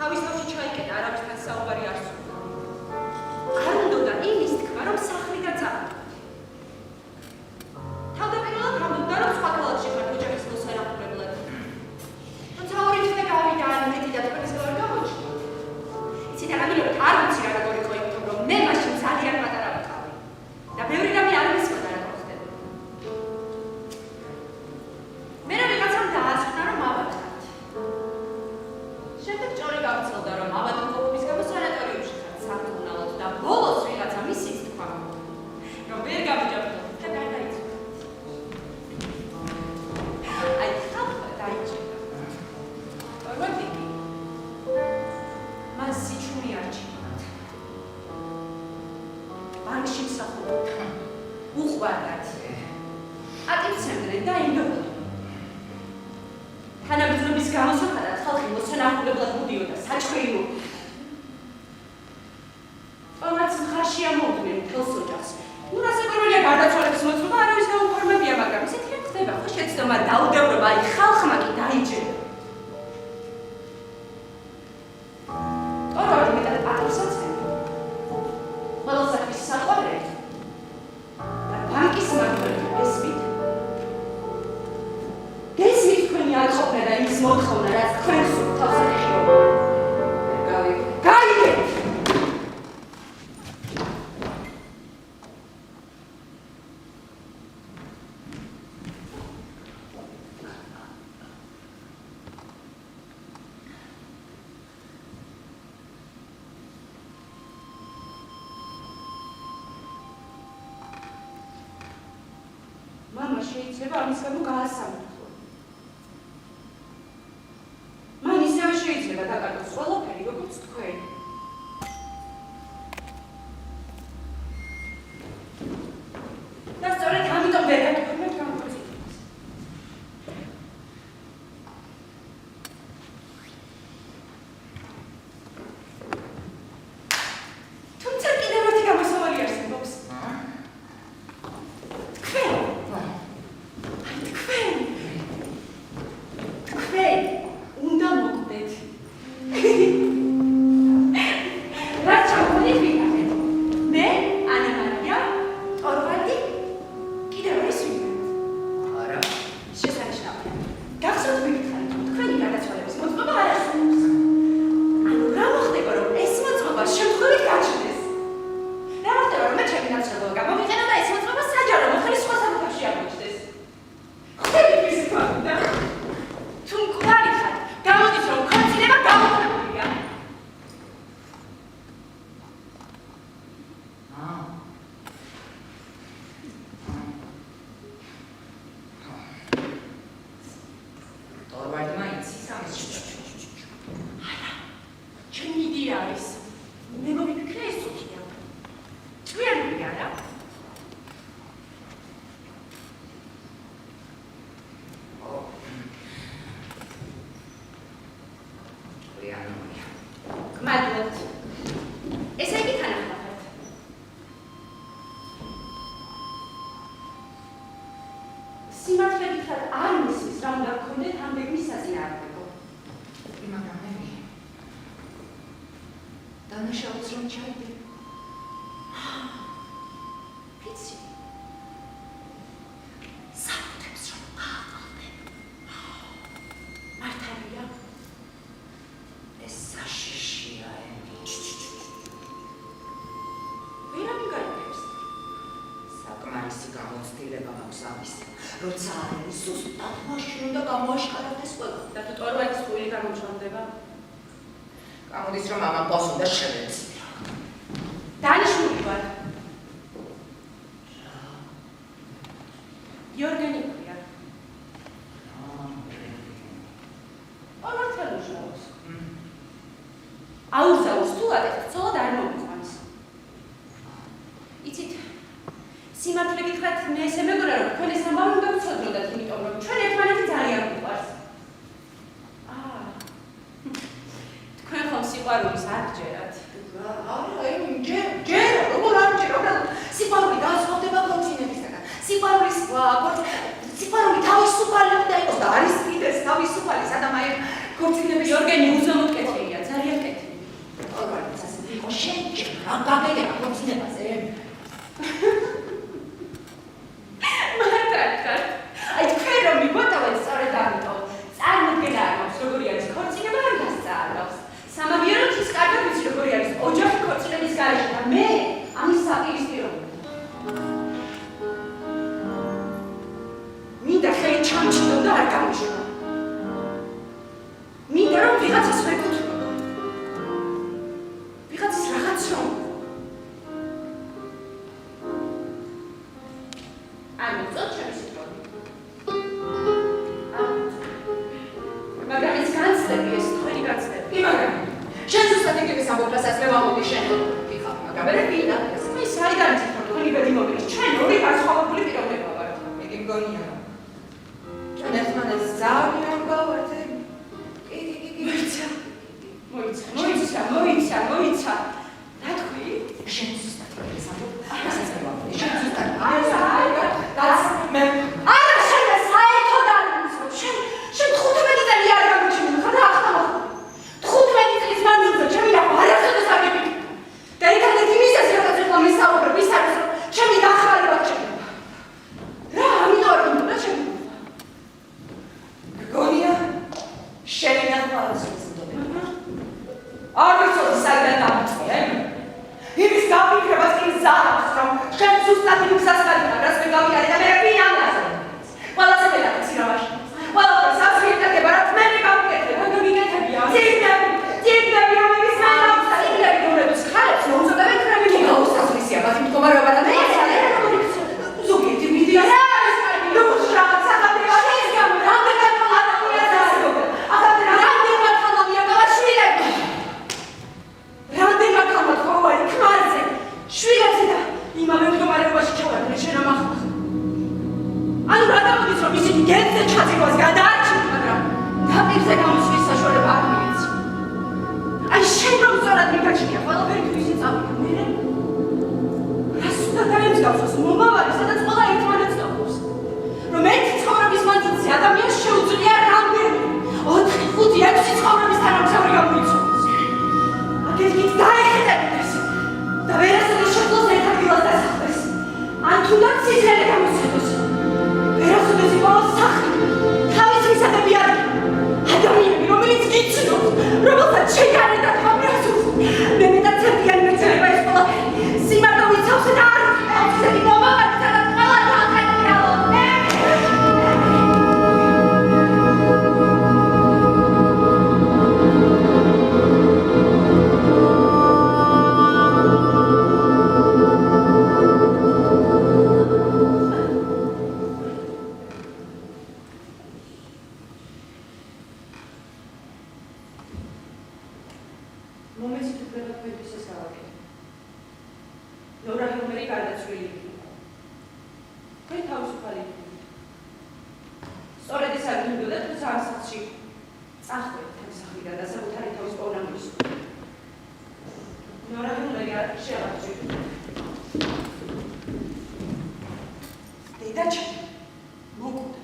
თავის თავში ჩაიკეტა, არავისთან ამის შემსახურებთან. უყვარდათ. ატიცემდნენ და ინდობდნენ. თანაბრძოლების გამოსახადად ხალხი მოსანახულებლად მოდიოდა საჭრელო. ყველაც მხარში ამოუდგნენ მთელს ოჯახს. ნუ რასაკვირველია გარდაცვალების მოწმობა არავის გაუფორმებია, მაგრამ ისეთი რა ხდება, ხო შეცდომა დაუდევრობა, აი ხალხმა კი დაიჯერა. ორ-ორი მეტად პატივსაც ყველა საქმის საყვარელი და ბანკის მმართველი გესმით თქვენი არხობნა და იმის მოთხოვნა, რაც თქვენ სულ თავს ეხიობა. გაიგეთ! მამა შეიძლება ამის გამო გაასამართლო. მან ისევე შეიძლება დაკარგოს ყველაფერი, როგორც თქვენ. და სწორედ ამიტომ ვერ გაგიქვეყნებთ გამოკვლევებს. თუმცა კიდევ ერთი გამოსავალი არსებობს. თქვენ უნდა მოკვდეთ. რაც ჩამოვიდეთ ვიღახეთ. მე, ანა მარია, ტორვალდი, კიდევ არის ვიღა. არა, შესანიშნავია. გახსოვთ მიგითხარით, რომ თქვენი გარდაცვალების მოწმობა არ არსებობს. ანუ რა მოხდება, რომ ეს მოწმობა შემთხვევით გაჩნდეს? რა მოხდება, რომ მე ჩემი ნაცნობობა გამოვიყენო და ეს მოწმობა საჯარო მოხელის სხვა საკუთრებში აღმოჩნდეს? ხვდებით ისი თქვა უნდა? თუ მკვდარი ხარ, გამოდის რომ ქორწინება გამოხატულია.
ტორვალდი მაინც ისამის
არა, ჩემი იდეა არის. მე მოვიფიქრე ეს უქია. ჭკვიანური არა? გმადლობთ. ესე იგი თანახმად. სიმართლე გითხრათ არ მისმის რა უნდა გქონდეთ ამ გეგმის საწინააღმდეგო.
მაგრამ მე დანაშაულს რომ ჩაიდე.
ვიცი. საფრთხეს რომ გააყალბე. მართალია?
ეს საშიშია ემი.
ვერა მიგაიგებს?
საკმარისი გამოცდილება მაქვს ამის. როცა არის ზუსტად მაშინ უნდა გამოაშკარავდეს ყველა.
და თუ ტორვალდის ხული გამოჩვენდება?
გამოდის რომ ამან ბოს უნდა შევეცი.
დანიშნული ვარ. იორგენი ქვია. მართლა უშავს. აუზაურს თუ ატეხთ, ცოლად არ მომიყვანს. იცით, სიმართლე გითხრათ, მე ესე მეგონა, რომ თქვენ ეს ამბავი უნდა ვცოდნოდათ, იმიტომ რომ ჩვენ ერთმანეთი ძალიან გვიყვარს. თქვენ ხომ სიყვარულის არ გჯერათ?
არა, ჯერა, როგორ არ ჯერა? სიყვარული განსხვავდება ქორწინებისგან. სიყვარული თავისუფალი უნდა იყოს და არის კიდეც თავისუფალი, სადამ აი ქორწინების
იორგენი უზომოდ კეთილია, ძალიან კეთილი.
ტორვალდიც ასე იყო, შენ რა გაგეგება ქორწინებაზე?
მართალ. აი თქვენ რომ მიბოტავეთ სწორედ ამიტომ. წარმოდგენა არ მაქვს როგორი არის ქორწინება არ გასწავლავს. სამაგიეროდ ის კარგად ვიცი როგორი არის ოჯახი ქორწინების გარეშე და მე ამის საპირისპიროა. მინდა ხელი ჩამჩნდო და არ გამიშვა. მინდა რომ ვიღაცას ვეკუთვნო. ვიღაცის რაღაც რომ არ მოწოდს ჩემი სიტყვები. მაგრამ ეს განცდები, ეს თქვენი განცდები.
მაგრამ შენ ზუსტად იგივე სამოფლასაც მე ვამბობდი შენ. ვიხავ, მაგრამ მე ვინა.
თქვენ საიდან იცით, რომ თქვენი ბედი მოგედეს? ჩვენ ორი განსხვავებული პიროვნება ვართ.
იგი მგონია. ჩვენ ერთმანეთს ძალიან გავართ.
მოიცა. რა თქვი?
შენ ზუსტად გესამბობ.
არა, შენ საერთოდ არ ვიცი. შენ 15 წელი არ გამოჩინე, ხა და ახლა მოხდა. 15 წლის მანძილზე ჩემი რა არასოდეს არ გეკითხა. და ერთადერთი მიზეზი, რადგან ახლა მისაუბრებ, ის არის, რომ ჩემი დახმარება გჭირდება. რა, ამიტომ არ უნდა ჩემი.
გონია შენი ნახვალას ვიზდობ.
არ ვიცოდი საიდან დამწყენ. იმის გაფიქრებას კი ზარავს, რომ შენ ზუსტად იმ გზას გადავიდა, რაც მე გავიარე და მე ფინანსზე. ყველაზე მეტად იცი რა მაშინ. ყველაფერს აფრიკეთება, რაც მე გავიკეთე. რა გამიკეთებია? ძირდები, რომლებიც მე დავსა, ძირდები, რომლებიც ხარებს მოუწოდებენ კრებილი გაუსახლისია, ბაზი მდგომარეობა და მე ზოგიერთი მიდია. რა არის კარგი? ნუ შრაღად სახელმწიფო ის გამო, რამდენად ადამიანია დასრულდა. ახლა რამდენად ხალხია გავაშვილები. რამდენად ხალხია ქმარზე, შვილებზე და იმავე მდგომარეობაში ჩავარდნე შენ ამ ახლა. ანუ რა გამოდის, რომ ისინი გენზე ჩაძირვას გადაარჩენ, მაგრამ დაპირზე გამოსვლის საშუალება არ მიეცი. აი შენ რომ სწორად მიგაჩნია ყველაფერი თუ ისე წავიდა, მე რას უნდა დაემსგავსოს მომავალი, სადაც ყველა ერთმანეთს დაუყურს. რომ ერთი ცხოვრების მანძილზე ადამიანს შეუძლია რამდენი 4, 5, 6 ცხოვრების თანამგზავრი გამოიცვალოს. აგეთით დაეხედებოდეს და ვერასოდეს შეძლოს ერთ ადგილას დასახლდეს. ან თუნდაც სიზრელე გამოსცადოს. ვერასოდეს იპოვოს სახლი, თავის მისაღები ადამიანები, რომელიც გიცნობს, რომელსაც შეგარე და თავრასულს. მე მეტად ცებიანი მეცერება ეს ყველაფერი. სიმართლე ვიცავსე და არ ვწევი მომავალი, სადაც ყველა დააყენიალო. მომეცით უფლება თქვენთვის ეს გავაკეთე. ნორა ჰილმერი გარდაცვლილი იქნება. თქვენ თავისუფალი იქნება. სწორედ ეს არ გინდოდათ, თუმცა ამ სახლში წახვედით ამ სახლიდან და საკუთარი თავის პოვნა მოისურვეთ. ნორა ჰილმერი არ შეაღწევთ. დედაჩემი მოკვდა.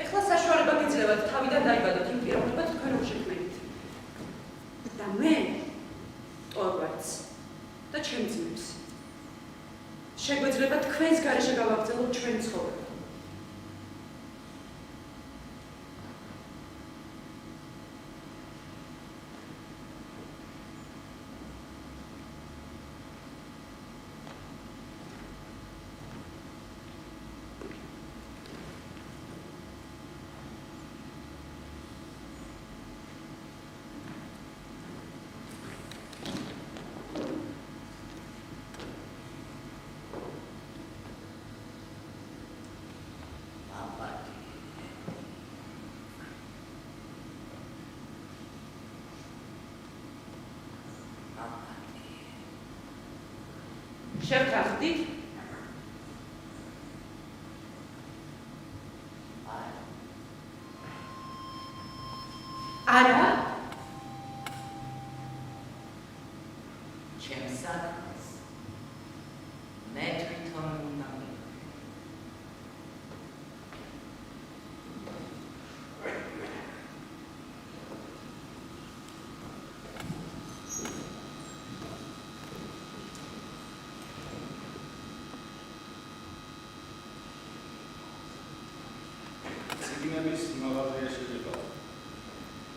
ეხლა საშუალება გიძლევათ თავიდან დაიბადოთ იმ პიროვნებად თქვენ რომ შექმნით. და მე ტორვარდს და ჩემ ძმებს შეგვეძლება თქვენს გარეშე გავაგრძელოთ ჩვენი ცხოვრება. შევთანხმდით? არა?
ჩემს საქმეს მე თვითონ უნდა მივიღო.
ციგნების მაღაზია შეიძლება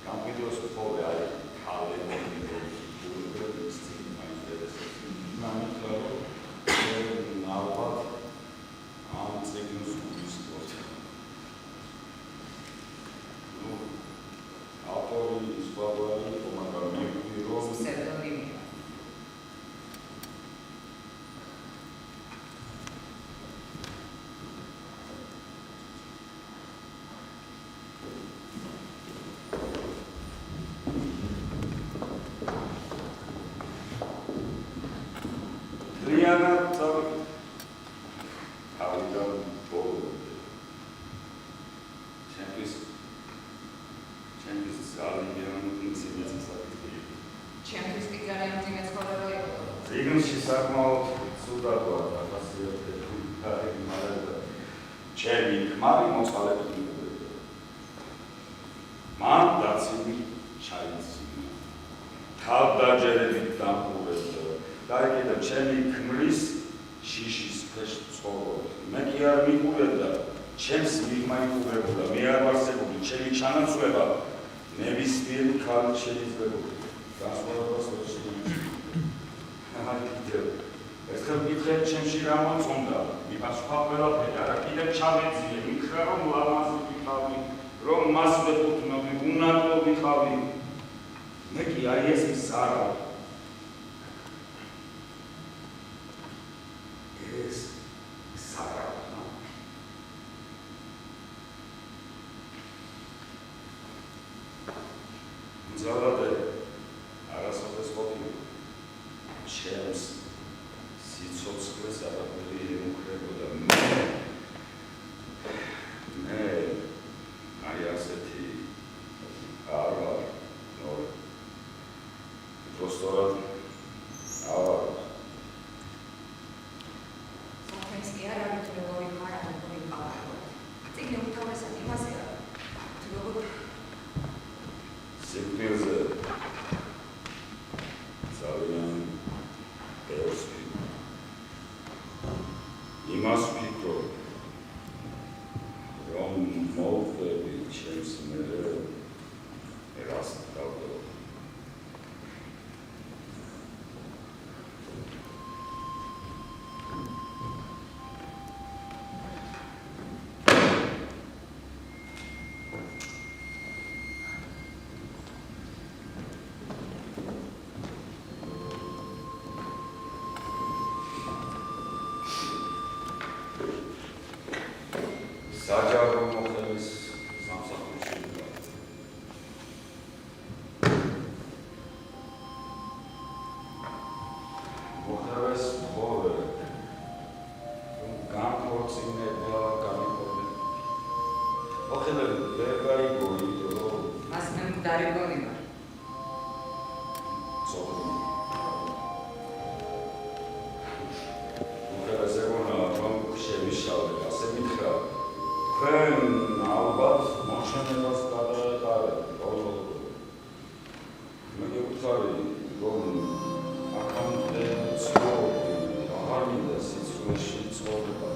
გამყიდოს ხოლმე არის ქალები გულგრების წინ მაინტერესებს ნამიკლარო ნალბად ამ ციგნს ვისწორთ. ნუ ავტორი სხვაგვარი მაგრამ მივხვდი რომ
ფსევდონიმი.
ციგნში საკმაოდ ცუდად ვარ დახასიათებული მაგრამ ჩემი ქმარი მოწყალებით მივიდა. მან დაცული ჩაიცინა. თავდაჯერებით დამყურებდა და კიდევ ჩემი ქმრის შიშის ქვეშ ცხოვრობდა. მე კი არ მიყურებდა ჩემს მიღმა იყურებოდა. მე არ ვარსებობდი ჩემი ჩანაცვლება ნებისმიერი ქალი შეიძლებოდა. განსხვავებას ვერ შეგვიძლია. ერთხელ მითხრე ჩემში რა მოწონდა, მიპასუხა ყველაფერი, არა კიდევ ჩამეძიე, მითხრა რომ ლამაზი ვიყავი, რომ მას ვეკუთვნოდი, უნაკლო ვიყავი. მე კი აი ეს მზარა. ეს მზარა. მზარადე არასოდეს ყოფილი. ჩემს სიცოცხლეს არაფერი ემუქრებოდა. მე აი ასეთი არ ვარ. Prostorad avar.
Sakhens ki ar ari tu როგორი ხარ ან როგორი ყავარ. წიგნი უმთავრესად იმასია. თუ როგორ
სიკვდილზე ძალიან ბევრს იმას ვფიქრობ, რომ მოვხვდები ჩემს მერე რას დავდო. საჯარო მოხელის სამსახურში ვიყავ. მოხევეს ვთხოვე, რომ განქორწინება გამიქონე. მოხელები ვერ გაიგონი, რომ
მას მე მკვდარი გონი ვარ.
ცოდნა. მოხევეს ეგონა, რომ შემიშალე, ასე მითხრა. თქვენ ალბათ მოშენებას გადაეყარეთ, ყოველდღე. მე გეუბნები, რომ აქამდე ცხოვრობდი, აღარ მინდა სიცრუეში ცხოვრება.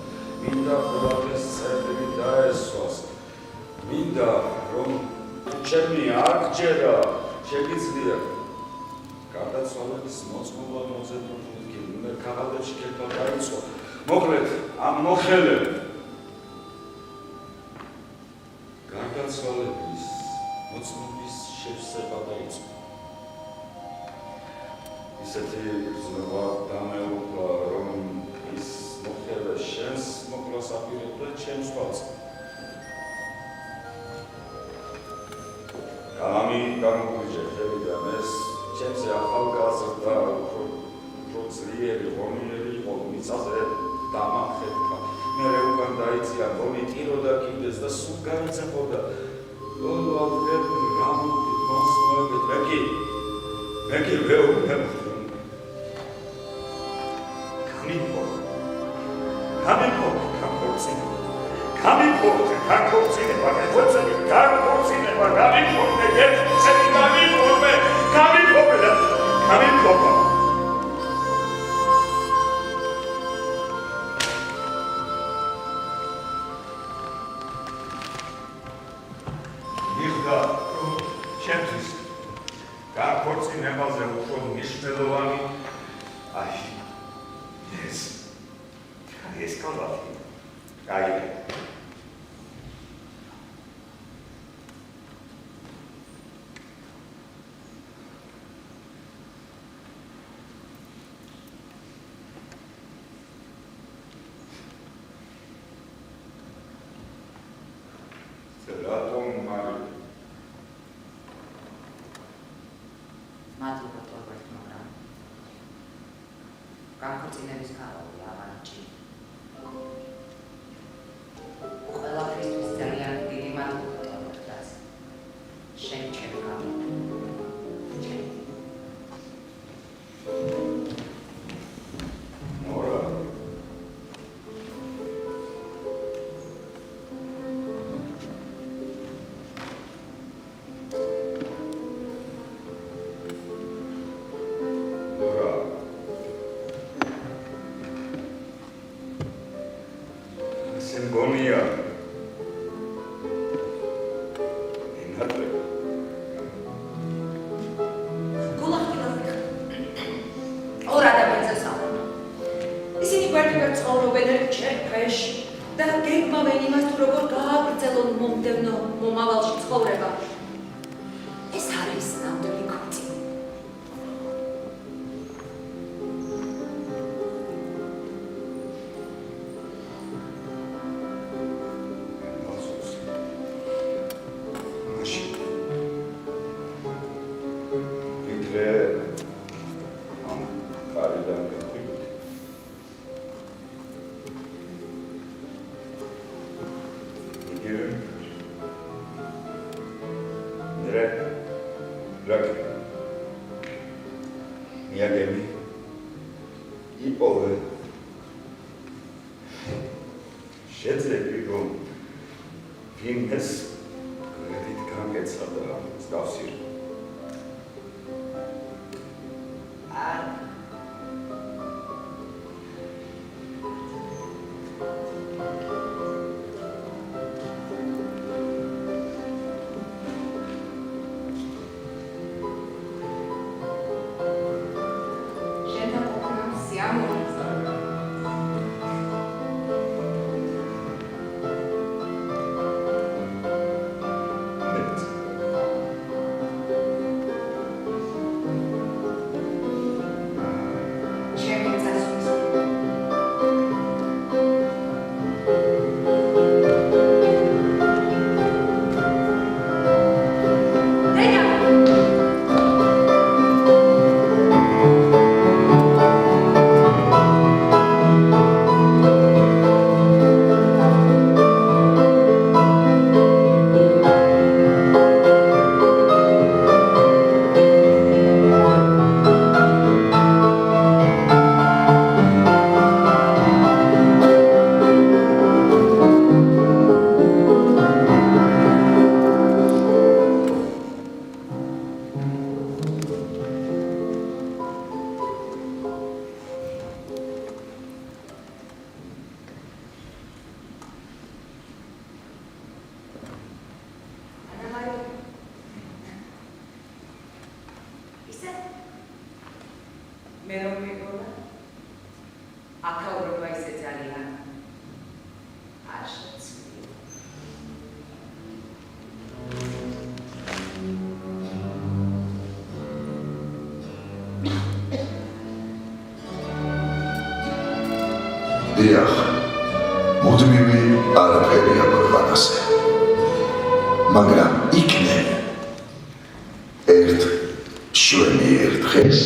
მინდა ყველაფერს წერტილი დაესვას. მინდა, რომ ჩემი აღჯერა შეგიძლია გარდაცვალების მოწმობა მოძებნებული კი უნდა ქაღალდებში კეთება დაიწყო. მოკლედ, ამ მოხელებ გარდაცვალების მოწმობის შევსება დაიწყო. ისეთი გრძნობა დამეუფლა, რომ ის მოხელე შენს მოკლას აპირებდა ჩემს თვალს. გამი გამოგვიჯე ხელიდან ეს ჩემზე ახალგაზრდა უფრო ძლიერი ღონიერი იყო მიწაზე დამახერხა. მე უკან დაიწია ღონი ტიროდა კიდეს და სულ გაიწეფოდა. ლოლავდებ რამოდით მოსმოებით მე კი ვეუბნებ მიხდა რომ ჩემთვის განქორწინებაზე უფრო მნიშვნელოვანი ეს კალათი გაიგე Ratoon maar
მადლობა თორბერტ მაგრამ განქორწინების ქალავი ავანჭი ყველაფრისთვის ძალიან დიდი მადლობა თორბერტას შენ ჩემ გამო
მომდევნო მომავალში ცხოვრება. ეს არის ნამდვილი ქორწი.
დიახ, მუდმივი არაფერია ქვეყანაზე, მაგრამ იქნე ერთ შვენიერ დღეს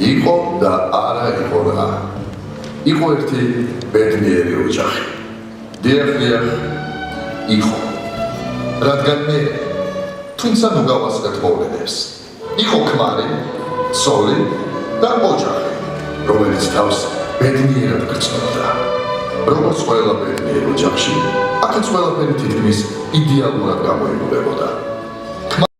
იყო და არა იყო რა. იყო ერთი ბედნიერი ოჯახი. დიახ, იყო. რადგან მე, თუმცა ნუ გავასწრებ მოვლენებს. იყო ქმარი, ცოლი და ოჯახი, რომელიც თავს ბედნიერად გრძნობდა. როგორც ყველა ბედნიერ ოჯახში, აქაც ყველაფერი თითქმის იდეალურად გამოიყურებოდა.